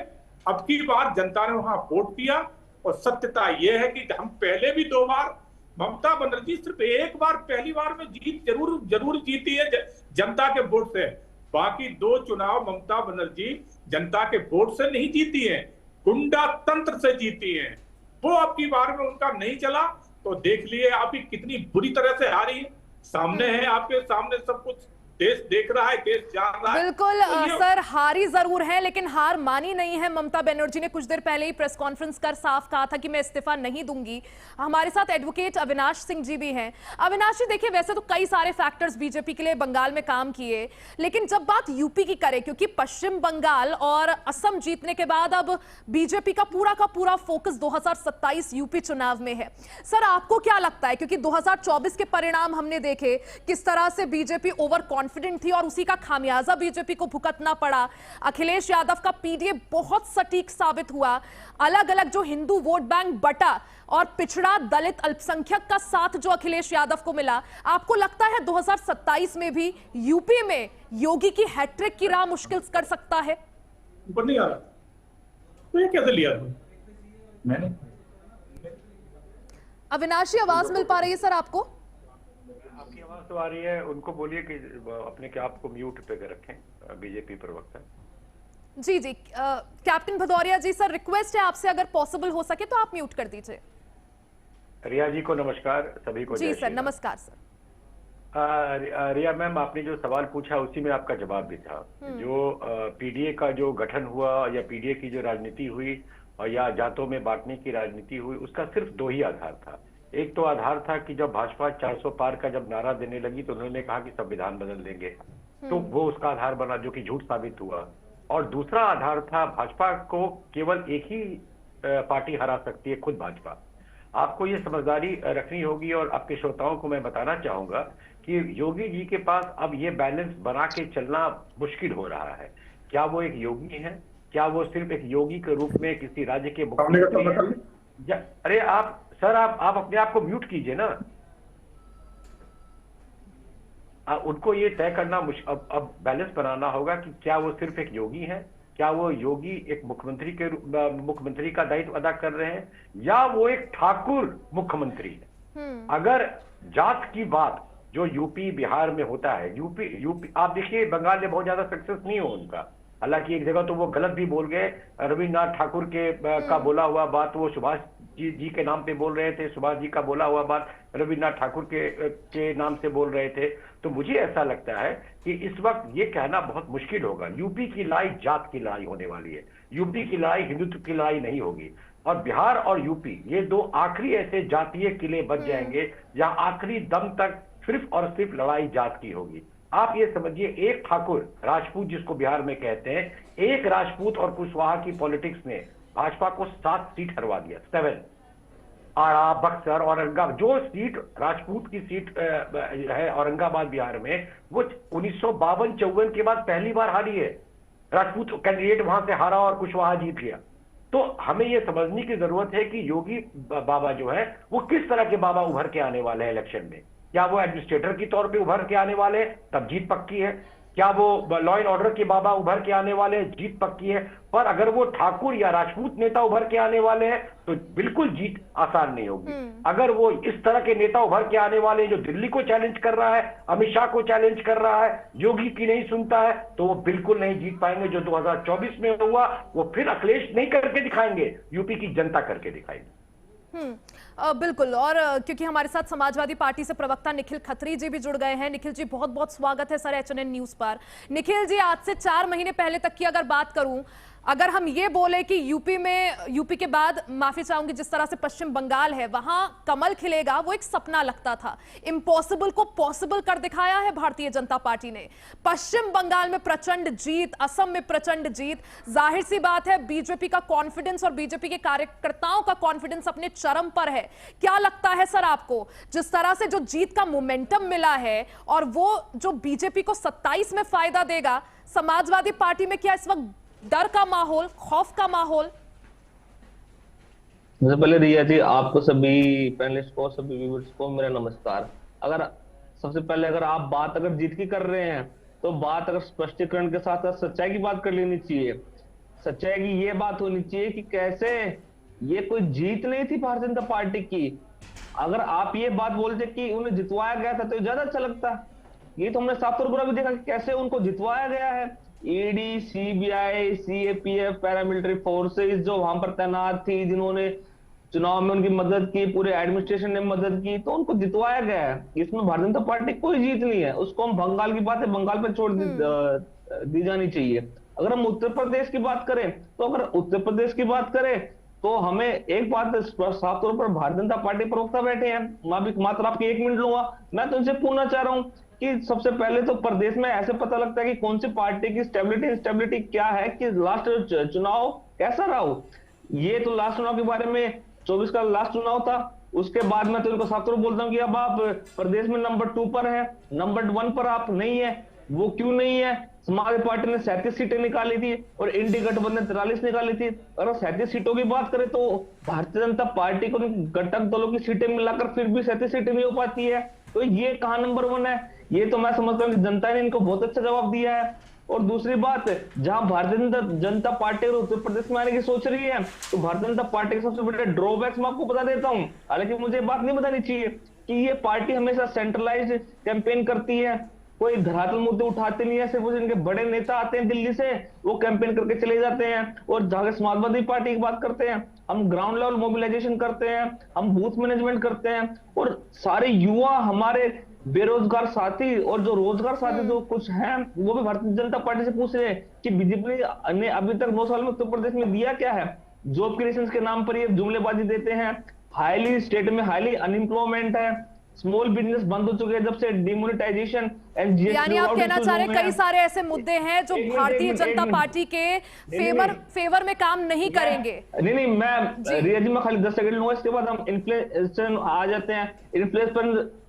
अब की बार जनता ने वहां वोट किया, और सत्यता यह है कि हम पहले भी 2 बार, ममता बनर्जी सिर्फ एक बार, पहली बार में जीत जरूर जीती है जनता के वोट से। बाकी 2 चुनाव ममता बनर्जी जनता के वोट से नहीं जीती है, गुंडा तंत्र से जीती है। वो अब की बार में उनका नहीं चला, तो देख लिए आप ही कितनी बुरी तरह से हारी है। सामने है, आपके सामने सब कुछ, देश देख रहा है, देश जान रहा है। बिल्कुल तो सर, हारी जरूर है, लेकिन हार मानी नहीं है। ममता बनर्जी ने कुछ देर पहले ही प्रेस कॉन्फ्रेंस कर साफ कहा था कि मैं इस्तीफा नहीं दूंगी। हमारे साथ एडवोकेट अविनाश सिंह जी भी हैं। अविनाश जी, देखिए, वैसे तो कई सारे फैक्टर्स बीजेपी के लिए बंगाल में काम किए, लेकिन जब बात यूपी की करें, क्योंकि पश्चिम बंगाल और असम जीतने के बाद अब बीजेपी का पूरा फोकस 2027 यूपी चुनाव में है। सर, आपको क्या लगता है, क्योंकि 2024 के परिणाम हमने देखे, किस तरह से बीजेपी ओवर कॉन्फिडेंट थी और उसी का खामियाजा बीजेपी को भुगतना पड़ा। अखिलेश यादव का पीडीए बहुत सटीक साबित हुआ, अलग अलग जो हिंदू वोट बैंक बटा, और पिछड़ा, दलित, अल्पसंख्यक का साथ जो अखिलेश यादव को मिला। आपको लगता है 2027 में भी यूपी में योगी की हैट्रिक की राह मुश्किल कर सकता है? ऊपर नहीं आ रहा, तो ये कैसे लिया मैंने? अविनाशी, आवाज मिल पा रही है सर आपको? आपकी आवाज तो आ रही है, उनको बोलिए कि अपने आप को म्यूट पे रखें, बीजेपी प्रवक्ता। जी जी, captain Bhadauria ji, sir request है आपसे, अगर पॉसिबल हो सके तो आप म्यूट कर दीजिए। रिया जी को नमस्कार, सभी को जी जय सर, श्री राम। नमस्कार सर। रिया मैम, आपने जो सवाल पूछा उसी में आपका जवाब भी था। जो पीडीए का जो गठन हुआ या पीडीए की जो राजनीति हुई और या जातों में बांटने की राजनीति हुई, उसका सिर्फ दो ही आधार था। एक तो आधार था कि जब भाजपा 400 पार का जब नारा देने लगी तो उन्होंने कहा कि संविधान बदल देंगे, तो वो उसका आधार बना, जो कि झूठ साबित हुआ। और दूसरा आधार था, भाजपा को केवल एक ही पार्टी हरा सकती है, खुद भाजपा। आपको ये समझदारी रखनी होगी और आपके श्रोताओं को मैं बताना चाहूंगा कि योगी जी के पास अब ये बैलेंस बना के चलना मुश्किल हो रहा है। क्या वो एक योगी हैं? क्या वो सिर्फ एक योगी के रूप में किसी राज्य के मुख्यमंत्री हैं? अरे आप सर, आप अपने आप को म्यूट कीजिए ना। उनको ये तय करना अब बैलेंस बनाना होगा कि क्या वो सिर्फ एक योगी हैं, क्या वो योगी एक मुख्यमंत्री का दायित्व अदा कर रहे हैं, या वो एक ठाकुर मुख्यमंत्री है। अगर जात की बात जो यूपी बिहार में होता है, यूपी आप देखिए, बंगाल में बहुत ज्यादा सक्सेस नहीं हो उनका। हालांकि एक जगह तो वो गलत भी बोल गए, रविन्द्रनाथ ठाकुर के का बोला हुआ बात वो सुभाष जी के नाम पे बोल रहे थे, सुभाष जी का बोला हुआ बात रविन्द्रनाथ ठाकुर के नाम से बोल रहे थे। तो मुझे ऐसा लगता है कि इस वक्त ये कहना बहुत मुश्किल होगा। यूपी की लड़ाई जात की लड़ाई होने वाली है, यूपी की लड़ाई हिंदुत्व की लड़ाई नहीं होगी। और बिहार और यूपी, ये दो आखिरी ऐसे जातीय किले बच जाएंगे जहां आखिरी दम तक सिर्फ और सिर्फ लड़ाई जात की होगी। आप ये समझिए, एक ठाकुर राजपूत जिसको बिहार में कहते हैं, एक राजपूत और कुशवाहा की पॉलिटिक्स ने भाजपा को 7 सीट हरवा दिया, 7। आरा, बक्सर, औरंगाबाद, जो सीट राजपूत की सीट है औरंगाबाद बिहार में, वो 1952-54 के बाद पहली बार हारी है। राजपूत कैंडिडेट वहां से हारा और कुशवाहा जीत गया। तो हमें यह समझने की जरूरत है कि योगी बाबा जो है वो किस तरह के बाबा उभर के आने वाले हैं इलेक्शन में। क्या वो एडमिनिस्ट्रेटर के तौर पे उभर के आने वाले हैं, तब जीत पक्की है। क्या वो लॉ एंड ऑर्डर के बाबा उभर के आने वाले हैं, जीत पक्की है। पर अगर वो ठाकुर या राजपूत नेता उभर के आने वाले हैं तो बिल्कुल जीत आसान नहीं होगी। अगर वो इस तरह के नेता उभर के आने वाले हैं जो दिल्ली को चैलेंज कर रहा है, अमित शाह को चैलेंज कर रहा है, योगी की नहीं सुनता है, तो वो बिल्कुल नहीं जीत पाएंगे। जो 2024 में हुआ वो फिर अखिलेश नहीं करके दिखाएंगे, यूपी की जनता करके दिखाएंगे। बिल्कुल। और क्योंकि हमारे साथ समाजवादी पार्टी से प्रवक्ता निखिल खत्री जी भी जुड़ गए हैं। निखिल जी, बहुत बहुत स्वागत है सर HNN न्यूज पर। निखिल जी, आज से 4 महीने पहले तक की अगर बात करूं, अगर हम ये बोले कि यूपी के बाद, माफी चाहूंगी, जिस तरह से पश्चिम बंगाल है वहां कमल खिलेगा, वो एक सपना लगता था। इम्पॉसिबल को पॉसिबल कर दिखाया है भारतीय जनता पार्टी ने। पश्चिम बंगाल में प्रचंड जीत, असम में प्रचंड जीत। जाहिर सी बात है बीजेपी का कॉन्फिडेंस और बीजेपी के कार्यकर्ताओं का कॉन्फिडेंस अपने चरम पर है। क्या लगता है सर आपको, जिस तरह से जो जीत का मोमेंटम मिला है और वो जो बीजेपी को 27 में फायदा देगा, समाजवादी पार्टी में क्या इस वक्त डर का माहौल, खौफ का माहौल? सबसे पहले रिया जी, आपको, सभी पैनलिस्ट को, सभी व्यूअर्स को मेरा नमस्कार। सबसे पहले अगर आप बात अगर जीत की कर रहे हैं तो बात अगर स्पष्टीकरण के साथ साथ सच्चाई की बात कर लेनी चाहिए। सच्चाई की ये बात होनी चाहिए कि कैसे ये कोई जीत नहीं थी भारतीय जनता पार्टी की। अगर आप ये बात बोलते कि उन्हें जितवाया गया था तो ज्यादा अच्छा लगता। ये तो हमने साफ तौर पर भी देखा कि कैसे उनको जितवाया गया है। ED, CBI, CAPF, paramilitary forces जो वहां पर तैनात थी, जिन्होंने चुनाव में उनकी मदद की, पूरे एडमिनिस्ट्रेशन ने मदद की, तो उनको जितवाया गया है। इसमें भारतीय जनता पार्टी कोई जीत नहीं है। उसको हम बंगाल की बात है बंगाल पे छोड़ दी जानी चाहिए। अगर हम उत्तर प्रदेश की बात करें तो हमें एक बात साफ तौर पर भारतीय जनता पार्टी प्रवक्ता बैठे हैं, मैं मात्र आपकी 1 मिनट लूंगा। मैं तो इनसे पूछना चाह रहा हूं कि सबसे पहले तो प्रदेश में ऐसे पता लगता है कि कौन सी पार्टी की स्टेबिलिटी क्या है, कि लास्ट चुनाव कैसा रहा हो। ये तो लास्ट चुनाव के बारे में 24 का लास्ट चुनाव था। उसके बाद मैं तो इनको साफ तौर बोलता हूँ कि अब आप प्रदेश में नंबर 2 पर है, नंबर 1 पर आप नहीं है। वो क्यों नहीं है? समाजवादी पार्टी ने 37 सीटें निकाली थी और इंडी गठबंधन ने 43 निकाली थी। अगर 37 सीटों की बात करें तो भारतीय जनता पार्टी को घटक दलों की सीटें मिलाकर फिर भी 37 सीटें नहीं हो पाती है। तो ये कहां नंबर 1 है? ये तो मैं समझता हूँ कि जनता ने इनको बहुत अच्छा जवाब दिया है। और दूसरी बात, जहां भारतीय जनता पार्टी उत्तर प्रदेश में आने की सोच रही है, तो भारतीय जनता पार्टी के सबसे बड़े ड्रॉबैक्स मैं आपको बता देता हूं। हालांकि मुझे बात नहीं बतानी चाहिए कि ये पार्टी हमेशा सेंट्रलाइज्ड कैंपेन करती है, कोई धरातल मुद्दे उठाते नहीं है। सिर्फ इनके बड़े नेता आते हैं दिल्ली से, वो कैंपेन करके चले जाते हैं। और जहां समाजवादी पार्टी की बात करते हैं हम ग्राउंड लेवल मोबिलाइजेशन करते हैं, हम बूथ मैनेजमेंट करते हैं, और सारे युवा हमारे बेरोजगार साथी और जो रोजगार साथी जो कुछ हैं वो भी भारतीय जनता पार्टी से पूछ रहे हैं कि बीजेपी ने अभी तक 9 साल में उत्तर प्रदेश में दिया क्या है। जॉब क्रिएशन के नाम पर ये जुमलेबाजी देते हैं, हाईली स्टेट में हाईली अनएम्प्लॉयमेंट है, स्मॉल बिजनेस बंद हो चुके हैं जब से डिमोनेटाइजेशन एंड जीएसटी। यानी आप कहना चाह रहे हैं कई सारे ऐसे मुद्दे हैं जो भारतीय जनता पार्टी के फेवर में काम नहीं करेंगे। नहीं, मैं रिया जी मैं खाली 10 सेकंड लूंगा, इसके बाद हम इन्फ्लेशन आ जाते हैं।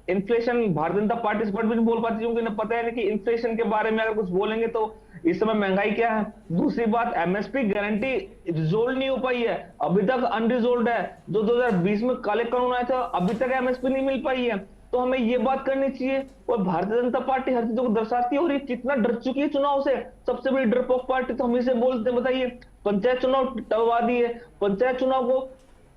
इन्फ्लेशन भारतीय जनता पार्टी इस पर भी नहीं बोल पाती क्योंकि उन्हें पता है कि इन्फ्लेशन के बारे में अगर कुछ बोलेंगे तो इस समय महंगाई क्या है। दूसरी बात, एमएसपी गारंटी रिजोल्व नहीं हो पाई है, अभी तक अनरिजोल्व है। जो 2020 में काले कानून आया था अभी तक एमएसपी नहीं मिल पाई है। तो हमें ये बात करनी चाहिए। और भारतीय जनता पार्टी हर चीजों को दर्शाती है और ये कितना डर चुकी है चुनाव से। सबसे बड़ी डरपोक पार्टी तो हम इसे बोलते हैं। बताइए, पंचायत चुनाव टलवा दिए, पंचायत चुनाव को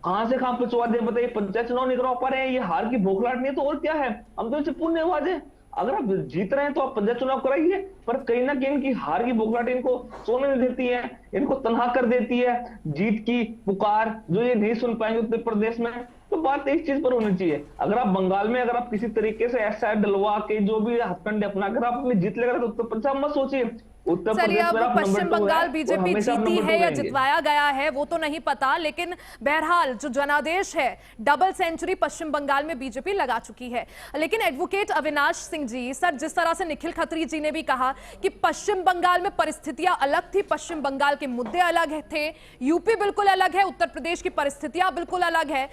कहां से कहां पहुंचवा दिया। बताइए, पंचायत चुनाव नहीं करवा पा रहे हैं, ये हार की भोखलाट नहीं है तो और क्या है। हम तो इसे पुण्य आवाज है, अगर आप जीत रहे हैं तो आप पंचायत चुनाव कराइए, पर कहीं ना कहीं इनकी हार की भोखलाट इनको सोने नहीं देती है, इनको तनहा कर देती है। जीत की पुकार जो ये नहीं सुन पाएंगे उत्तर प्रदेश में। तो बात एक चीज पर होनी चाहिए, अगर आप बंगाल में अगर आप किसी तरीके से ऐसा डलवा के जो भी हथकंडे अपना कर आप अपनी जीत लेकर तो उत्तर प्रदेश मत सोचिए। चलिए, अब पश्चिम बंगाल बीजेपी जीती है या जितवाया गया है वो तो नहीं पता, लेकिन बहरहाल जो जनादेश है डबल सेंचुरी पश्चिम बंगाल में बीजेपी लगा चुकी है। लेकिन एडवोकेट अविनाश सिंह जी, सर जिस तरह से निखिल खत्री जी ने भी कहा कि पश्चिम बंगाल में परिस्थितियां अलग थी, पश्चिम बंगाल के मुद्दे अलग थे, यूपी बिल्कुल अलग है, उत्तर प्रदेश की परिस्थितियां बिल्कुल अलग है।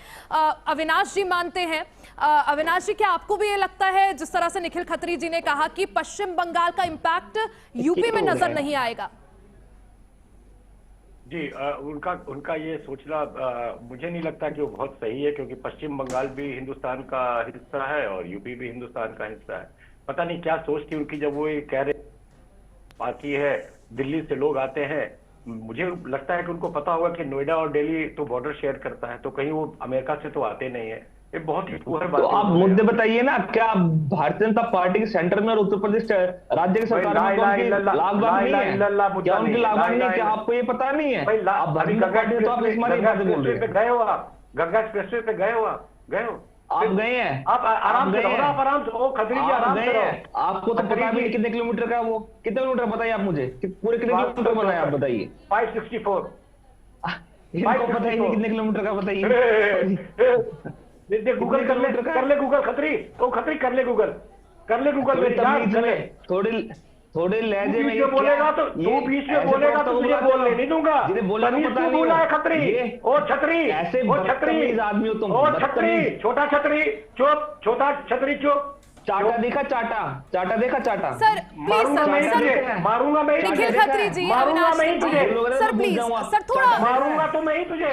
अविनाश जी मानते हैं, अविनाश जी क्या आपको भी ये लगता है जिस तरह से निखिल खत्री जी ने कहा कि पश्चिम बंगाल का इंपैक्ट यूपी में नजर नहीं आएगा? जी, उनका ये सोचना मुझे नहीं लगता कि वो बहुत सही है, क्योंकि पश्चिम बंगाल भी हिंदुस्तान का हिस्सा है और यूपी भी हिंदुस्तान का हिस्सा है। पता नहीं क्या सोच थी उनकी जब वो ये कह रहे बाकी है दिल्ली से लोग आते हैं। मुझे लगता है कि उनको पता होगा कि नोएडा और दिल्ली तो बॉर्डर शेयर करता है, तो कहीं वो अमेरिका से तो आते नहीं है। ये बहुत ही पुअर बात है। तो आप मुद्दे बताइए ना, क्या भारतीय जनता पार्टी के सेंटर में और उत्तर प्रदेश राज्य की सरकार में उनकी लागबाग नहीं है? क्या उनकी लागबाग नहीं है? क्या आपको ये पता नहीं है? आप भारतीय जनता पार्टी तो आप इस बारे में बोल रहे हैं। गए हो आप गंगा एक्सप्रेसवे पे गए हो? आप गए हैं? आप आराम से रहो, आप आराम से रहो, खत्री जी आराम से रहो। आपको तो पता भी कितने किलोमीटर का वो, कितने किलोमीटर बताइए आप मुझे, पूरे कितने किलोमीटर बताए आप बताइए। 564 इनको पता ही नहीं कितने किलोमीटर का बताइए। गूगल कर ले गूगल खत्री, तो खत्री कर ले गूगल थोड़े लहजे में जो बोलेगा तो तू बीच में बोलेगा तो तुझे बोलने नहीं दूंगा। तू बोला है खत्री, ओ छतरी, ऐसे आदमी हो तुम, ओ छतरी, छोटा छतरी चुप, छोटा छतरी चुप। चाटा देखा चाटा। सर मारूंगा मैं निखिल खत्री जी, Avinash Singh ji, sir please, sir थोड़ा मारूंगा तो मैं ही तुझे।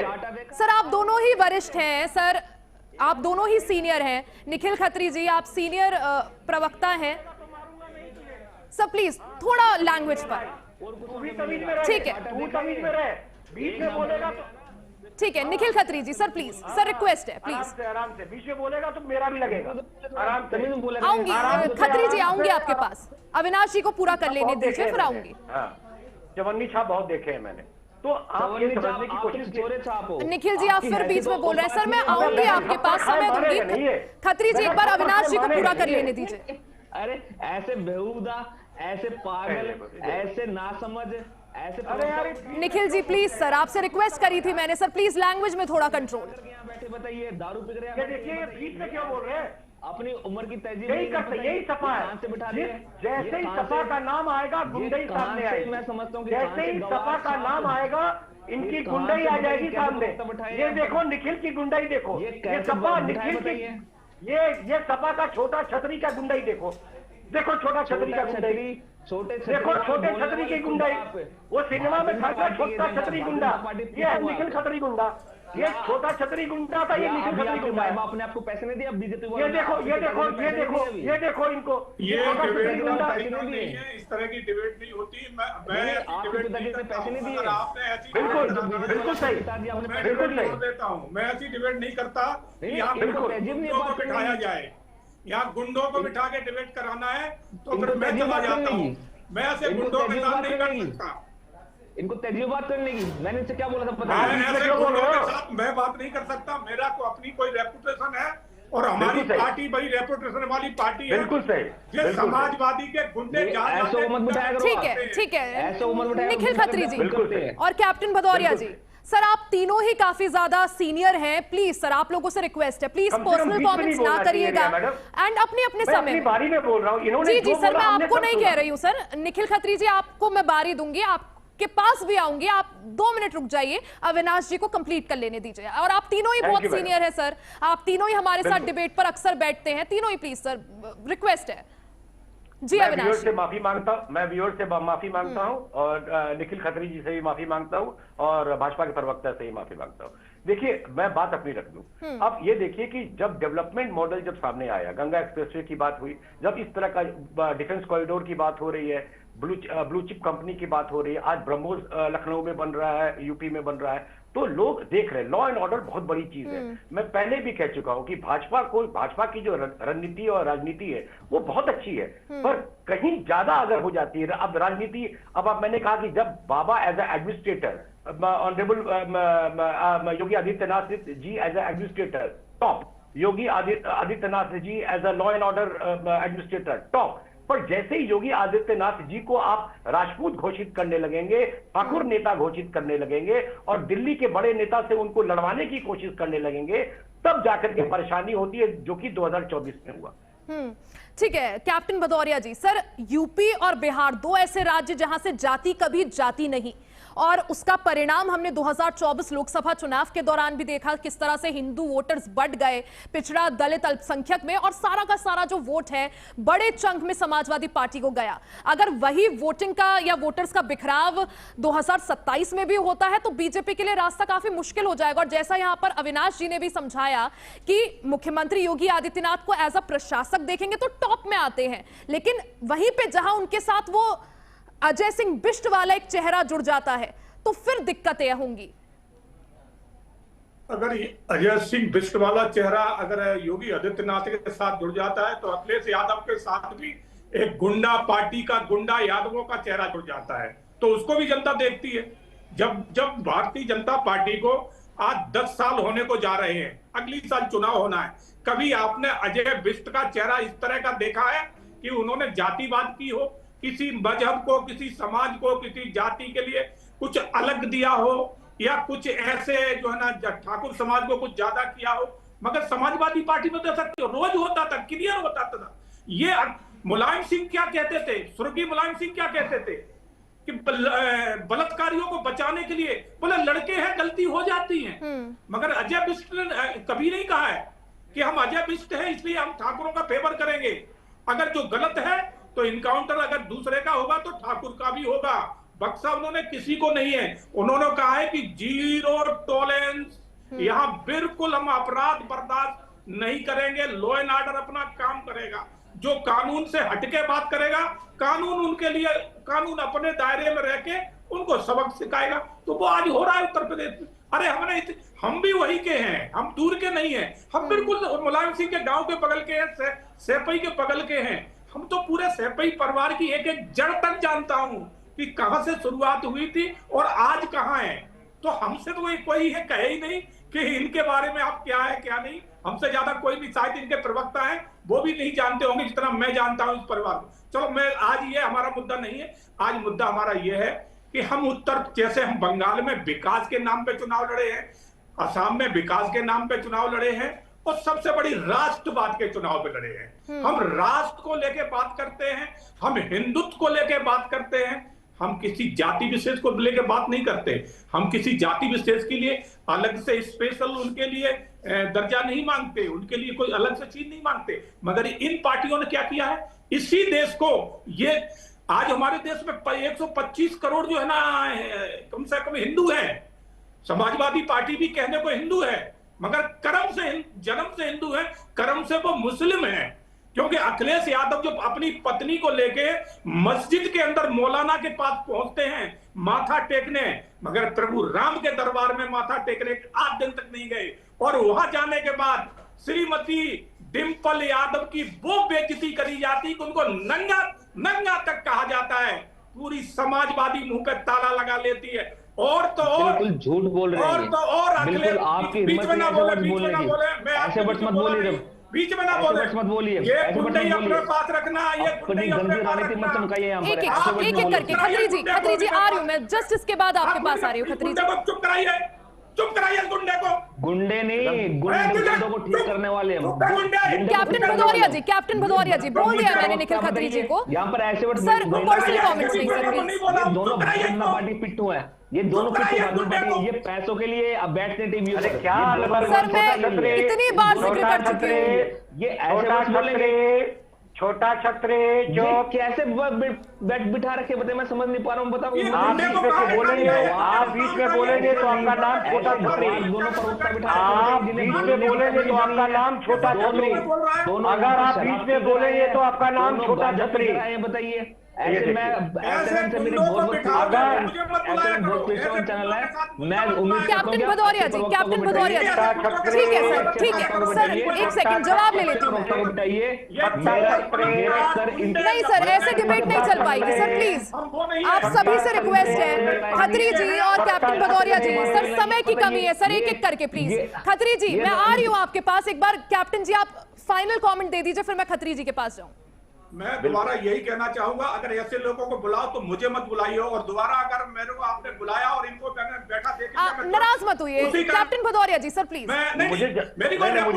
सर आप दोनों ही वरिष्ठ हैं, सर आप दोनों ही सीनियर हैं। निखिल खत्री जी आप सीनियर प्रवक्ता हैं, सर प्लीज थोड़ा लैंग्वेज पर, ठीक है बीच में बोलेगा तो ठीक है। निखिल खत्री जी सर प्लीज, सर रिक्वेस्ट है प्लीज। आराम से बीच में बोलेगा तो मेरा भी लगेगा। आराम से आऊंगी खत्री जी, आऊंगी आपके पास। अविनाश जी को पूरा कर लेने दीजिए फिर आऊंगी। चवन्नी छाप बहुत देखे हैं मैंने, तो आप ये समझने की कोशिश। निखिल जी आप फिर बीच में बोल रहे हैं। सर मैं आऊंगी आपके पास, समय दूंगी। खत्री जी एक बार अविनाश जी को पूरा कर लेने दीजिए। अरे ऐसे बेहुदा, ऐसे पागल, ऐसे नासमझ, ऐसे निखिल जी प्लीज, सर आपसे रिक्वेस्ट करी थी मैंने, सर प्लीज लैंग्वेज में थोड़ा कंट्रोल। बैठे बताइए, दारू पी रहे हैं, देखिए बीच में क्या बोल रहे हैं। अपनी उम्र की तहजीब यही सपा है। जैसे ही सपा का नाम आएगा गुंडई सामने आएगी। मैं समझता हूँ जैसे ही सपा का नाम आएगा इनकी गुंडई आ जाएगी सामने। ये देखो निखिल की गुंडई देखो, ये सपा निखिल की, ये सपा का छोटा छतरी का गुंडई देखो छोटा छतरी का गुंडई, देखो छोटे छतरी की गुंडई। वो सिनेमा में था छोटा छतरी गुंडा, ये है निखिल खत्री गुंडा। ये छोटा छतरी गुंडा था, ये निखिल खत्री गुंडा। अपने आपको पैसे नहीं दिए, अब बीजेपी ये देखो इनको, ये डिबेट नहीं है, इस तरह की डिबेट नहीं होती। मैं पैसे नहीं दिए, बिल्कुल सही देता हूँ। मैं ऐसी डिबेट नहीं करता। यहाँ गुंडों को बिठाया जाए, यहाँ गुंडों को बिठा के डिबेट कराना है तो फिर मैं चला जाता हूँ। मैं ऐसे गुंडों के साथ नहीं कर सकता। इनको तजुर्बात करने की। मैंने इनसे क्या बोला था पता मैं है? ऐसे लोगों के साथ मैं बात नहीं कर सकता। मेरा को अपनी कोई रेपुटेशन है और हमारी पार्टी बड़ी रेपुटेशन वाली पार्टी है। बिल्कुल सही। ये समाजवादी के गुंडे ऐसे मत बिठाया करो। ठीक है ऐसे मत बिठाया। निखिल खत्री जी बिल्कुल सही। और कैप्टन भदौरिया जी, सर आप तीनों ही काफी ज्यादा सीनियर हैं, प्लीज सर आप लोगों से रिक्वेस्ट है, प्लीज पर्सनल कमेंट्स ना करिएगा एंड अपने अपने समय अपनी बारी में बोल रहा हूँ। इन्होंने जी जी जो सर, बोला मैं हमने आपको सब नहीं सुना। कह रही हूँ सर। निखिल खत्री जी आपको मैं बारी दूंगी, आपके पास भी आऊंगी, आप 2 मिनट रुक जाइए, अविनाश जी को कंप्लीट कर लेने दीजिए। और आप तीनों ही बहुत सीनियर है सर, आप तीनों ही हमारे साथ डिबेट पर अक्सर बैठते हैं, तीनों ही प्लीज सर रिक्वेस्ट है जी। मैं अविनाश व्यूअर से माफी मांगता हूं, मैं व्यूअर से माफी मांगता हूं और निखिल खत्री जी से भी माफी मांगता हूं और भाजपा के प्रवक्ता से भी माफी मांगता हूं। देखिए मैं बात अपनी रख दूं। अब ये देखिए कि जब डेवलपमेंट मॉडल जब सामने आया, गंगा एक्सप्रेसवे की बात हुई, जब इस तरह का डिफेंस कॉरिडोर की बात हो रही है, ब्लू चिप कंपनी की बात हो रही है, आज ब्रह्मोस लखनऊ में बन रहा है, यूपी में बन रहा है, तो लोग देख रहे हैं लॉ एंड ऑर्डर बहुत बड़ी चीज है। मैं पहले भी कह चुका हूं कि भाजपा की जो रणनीति और राजनीति है वो बहुत अच्छी है, पर कहीं ज्यादा अगर हो जाती है अब राजनीति। अब मैंने कहा कि जब Baba as a administrator, honourable Yogi Adityanath ji as a administrator top, Yogi Adityanath ji as a law and order administrator top, पर जैसे ही योगी आदित्यनाथ जी को आप राजपूत घोषित करने लगेंगे, ठाकुर नेता घोषित करने लगेंगे और दिल्ली के बड़े नेता से उनको लड़वाने की कोशिश करने लगेंगे, तब जाकर के परेशानी होती है, जो कि 2024 में हुआ। ठीक है captain Bhadauria ji, sir UP और बिहार 2 ऐसे राज्य जहां से जाति कभी जाती नहीं, और उसका परिणाम हमने 2024 लोकसभा चुनाव के दौरान भी देखा, किस तरह से हिंदू वोटर्स बढ़ गए, पिछड़ा दलित अल्पसंख्यक में, और सारा का सारा जो वोट है बड़े चंक में समाजवादी पार्टी को गया। अगर वही वोटिंग का या वोटर्स का बिखराव 2027 में भी होता है तो बीजेपी के लिए रास्ता काफी मुश्किल हो जाएगा। और जैसा यहां पर अविनाश जी ने भी समझाया कि मुख्यमंत्री योगी आदित्यनाथ को एज अ प्रशासक देखेंगे तो टॉप में आते हैं, लेकिन वहीं पे जहां उनके साथ वो अजय सिंह बिष्ट वाला एक चेहरा जुड़ जाता है तो फिर दिक्कतें होंगी। अगर अजय सिंह बिष्ट वाला चेहरा अगर योगी आदित्यनाथ के साथ जुड़ जाता है तो अखिलेश यादव के साथ भी एक गुंडा पार्टी का, गुंडा यादवों का चेहरा जुड़ जाता है, तो उसको भी जनता देखती है। जब भारतीय जनता पार्टी को आज 10 साल होने को जा रहे हैं, अगली साल चुनाव होना है, कभी आपने अजय बिष्ट का चेहरा इस तरह का देखा है कि उन्होंने जातिवाद की हो, किसी मजहब को, किसी समाज को, किसी जाति के लिए कुछ अलग दिया हो, या कुछ ऐसे जो है ना ठाकुर समाज को कुछ ज्यादा किया हो? मगर समाजवादी पार्टी में तो ऐसा रोज होता था, क्लियर होता था। ये मुलायम सिंह क्या कहते थे, स्वर्गीय मुलायम सिंह क्या कहते थे कि बलात्कारियों को बचाने के लिए बोले लड़के हैं, गलती हो जाती है। मगर अजय बिष्ट ने कभी नहीं कहा है कि हम अजय बिष्ट है इसलिए हम ठाकुरों का फेवर करेंगे। अगर जो गलत है तो इनकाउंटर अगर दूसरे का होगा तो ठाकुर का भी होगा। बक्सा उन्होंने किसी को नहीं है, उन्होंने कहा है कि 0 टॉलरेंस, यहां बिल्कुल हम अपराध बर्दाश्त नहीं करेंगे, लॉ एंड ऑर्डर अपना काम करेगा, जो कानून से हटके बात करेगा, कानून उनके लिए, कानून अपने दायरे में रह के उनको सबक सिखाएगा। तो वो आज हो रहा है उत्तर प्रदेश में। अरे हम भी वही के हैं, हम दूर के नहीं हैं, हम बिल्कुल मुलायम सिंह के गांव के बगल के हैं, सेपई के बगल के हैं। हम तो पूरे सेपई परिवार की एक एक जड़ तक जानता हूं कि कहां से शुरुआत हुई थी और आज कहां है। तो हमसे तो कोई है कहे ही नहीं कि इनके बारे में आप क्या है क्या नहीं। हमसे ज्यादा कोई भी, शायद इनके प्रवक्ता हैं वो भी नहीं जानते होंगे जितना मैं जानता हूं इस परिवार को। चलो मैं आज ये हमारा मुद्दा नहीं है, आज मुद्दा हमारा ये है कि हम जैसे हम बंगाल में विकास के नाम पे चुनाव लड़े हैं, असम में विकास के नाम पे चुनाव लड़े हैं, और सबसे बड़ी राष्ट्रवाद के चुनाव पे लड़े हैं। हम राष्ट्र को लेके बात करते हैं, हम हिंदुत्व को लेके बात करते हैं, हम किसी जाति विशेष को लेके बात नहीं करते। हम किसी जाति विशेष के लिए अलग से स्पेशल उनके लिए दर्जा नहीं मांगते, उनके लिए कोई अलग से चीज नहीं मांगते। मगर इन पार्टियों ने क्या किया है, इसी देश को, ये आज हमारे देश में 125 करोड़ जो है ना कम से कम हिंदू हैं। समाजवादी पार्टी भी कहने को हिंदू है, मगर कर्म से, जन्म से हिंदू है, कर्म से वो मुस्लिम है। क्योंकि अखिलेश यादव जो अपनी पत्नी को लेके मस्जिद के अंदर मौलाना के पास पहुंचते हैं माथा टेकने, मगर प्रभु राम के दरबार में माथा टेकने 8 दिन तक नहीं गए। और वहां जाने के बाद श्रीमती डिंपल यादव की वो बेइज्जती करी जाती कि उनको नंगा तक कहा जाता है पूरी समाजवादी मुंह पे ताला लगा लेती है। और तो और बिल्कुल झूठ बोल रहे हैं, और तो और बिल्कुल आपकी बीच में ना बोले, बीच में ना बोले, मैं ऐसे वर्ड्स मत बोलिए, बीच में ना बोले, मत बोलिए, ये गुंडे अपने पास रखना, ये अपनी गंदी राजनीति मत चमकाइए यहाँ पर। एक एक करके खत्री जी आ रही हूँ मैं, जस्ट इसके बाद आपके पास आ रही हूँ। खत्री जी चुप कराइए, चुप कराइए गुंडे को। गुंडे नहीं, गुंडों को ठीक करने वाले हम। कैप्टन भदौरिया जी, कैप्टन भदौरिया जी, बोल दिया मैंने निखिल खत्री जी को। यहाँ पर ऐसे वर्ड सर पर्सनल कमेंट्स नहीं सर प्लीज। दोनों भारतीय जनता पार्टी पिट्ठू है, ये दोनों पिट्ठू भारतीय पार्टी, ये पैसों के लिए अब बैठते टीवी पर। सर मैं इतनी बार जिक्र कर चुकी हूँ, ये ऐसे वर्ड बोलेंगे। छोटा छत्री जो कैसे बैठ बिठा रखे बताइए, मैं समझ नहीं पा रहा हूँ। बताओ आप बीच में बोलेंगे, आप बीच में बोलेंगे तो आपका नाम छोटा छत्री। आप बीच में बोलेंगे तो आपका नाम छोटा छत्री। अगर आप बीच में बोलेंगे तो आपका नाम छोटा छत्री। बताइए ऐसे मैं मेरी बहुत चैनल है, मैं उम्मीद कैप्टन भदौरिया जी, कैप्टन भदौरिया जी, ठीक है सर, ठीक है सर, एक सेकंड जवाब ले लेती हूँ। नहीं सर ऐसे डिबेट नहीं चल पाएगी सर, प्लीज आप सभी से रिक्वेस्ट है, खत्री जी और कैप्टन भदौरिया जी, सर समय की कमी है सर, एक एक करके प्लीज। खत्री जी मैं आ रही हूँ आपके पास, एक बार कैप्टन जी आप फाइनल कमेंट दे दीजिए, फिर मैं खत्री जी के पास जाऊँ। मैं दोबारा यही कहना चाहूंगा, अगर ऐसे लोगों को बुलाओ तो मुझे मत बुलाइए, और दोबारा अगर मेरे को आपने बुलाया और इनको बैठा देखिए, नाराज मत हुई captain Bhadauria ji sir please. मुझे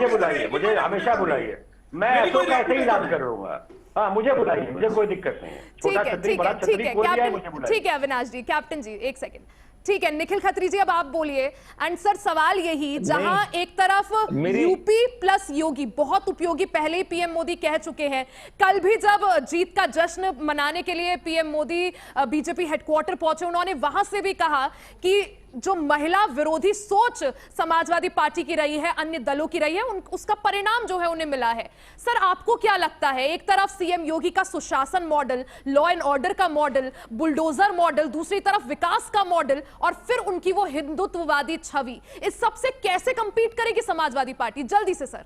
बुलाइए, मुझे हमेशा बुलाइए, मैं ऐसे ही याद करूंगा। हाँ मुझे बुलाइए, मुझे कोई दिक्कत नहीं है। ठीक है कैप्टन, ठीक है अविनाश जी, कैप्टन जी एक सेकंड, ठीक है निखिल खत्री जी अब आप बोलिए। एंड सर सवाल यही, जहां एक तरफ यूपी प्लस योगी, बहुत उपयोगी पहले ही पीएम मोदी कह चुके हैं, कल भी जब जीत का जश्न मनाने के लिए पीएम मोदी बीजेपी हेडक्वार्टर पहुंचे, उन्होंने वहां से भी कहा कि जो महिला विरोधी सोच समाजवादी पार्टी की रही है, अन्य दलों की रही है, उसका परिणाम जो है उन्हें मिला है। सर आपको क्या लगता है, एक तरफ सीएम योगी का सुशासन मॉडल, लॉ एंड ऑर्डर का मॉडल, बुलडोजर मॉडल, दूसरी तरफ विकास का मॉडल, और फिर उनकी वो हिंदुत्ववादी छवि, इस सबसे कैसे कंपीट करेगी समाजवादी पार्टी? जल्दी से सर।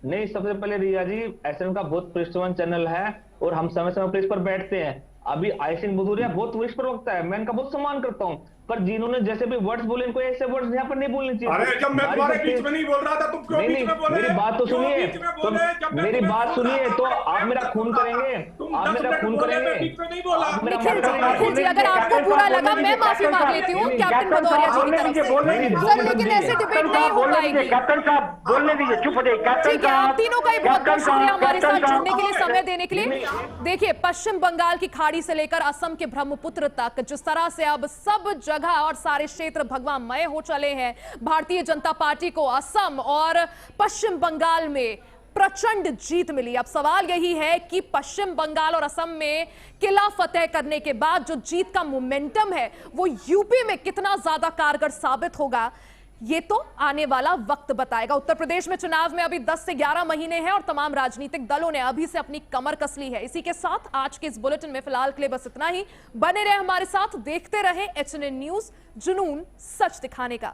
नहीं, सबसे पहले रिया जी, एसएन का बहुत प्रतिष्ठावान चैनल है और हम समय समय पर इस पर बैठते हैं। अभी आयसिन भदौरिया बहुत वरिष्ठ प्रवक्ता है, मैं इनका बहुत सम्मान करता हूं, पर जिन्होंने जैसे भी वर्ड्स बोले, इनको ऐसे वर्ड्स यहाँ पर नहीं बोलने चाहिए। अरे जब मैं तुम्हारे बीच में नहीं बोल रहा था, तुम क्यों बीच में बोले? मेरी बात तो सुनिए, मेरी बात सुनिए, तो आप मेरा खून करेंगे, आप मेरा खून करेंगे। निखिल जी अगर आपको बुरा लगा मैं माफी मांग लेती हूँ कैप्टन भदौरिया जी की तरफ से, सर लेकिन ऐसे डिबेट नहीं हो पाएगी। कैप्टन साहब बोलने दीजिए, चुप हो जाइए। ठीक है, आप तीनों का ही बहुत बहुत शुक्रिया हमारे साथ जुड़ने के लिए, समय देने के लिए। देखिए पश्चिम बंगाल की खाड़ी से लेकर असम के ब्रह्मपुत्र तक जिस तरह से अब सब जगह और सारे क्षेत्र भगवामय हो चले हैं, भारतीय जनता पार्टी को असम और पश्चिम बंगाल में प्रचंड जीत मिली। अब सवाल यही है कि पश्चिम बंगाल और असम में किला फतेह करने के बाद जो जीत का मोमेंटम है वो यूपी में कितना ज्यादा कारगर साबित होगा, ये तो आने वाला वक्त बताएगा। उत्तर प्रदेश में चुनाव में अभी 10 से 11 महीने हैं और तमाम राजनीतिक दलों ने अभी से अपनी कमर कस ली है। इसी के साथ आज के इस बुलेटिन में फिलहाल के लिए बस इतना ही। बने रहे हमारे साथ, देखते रहे HNN न्यूज, जुनून सच दिखाने का।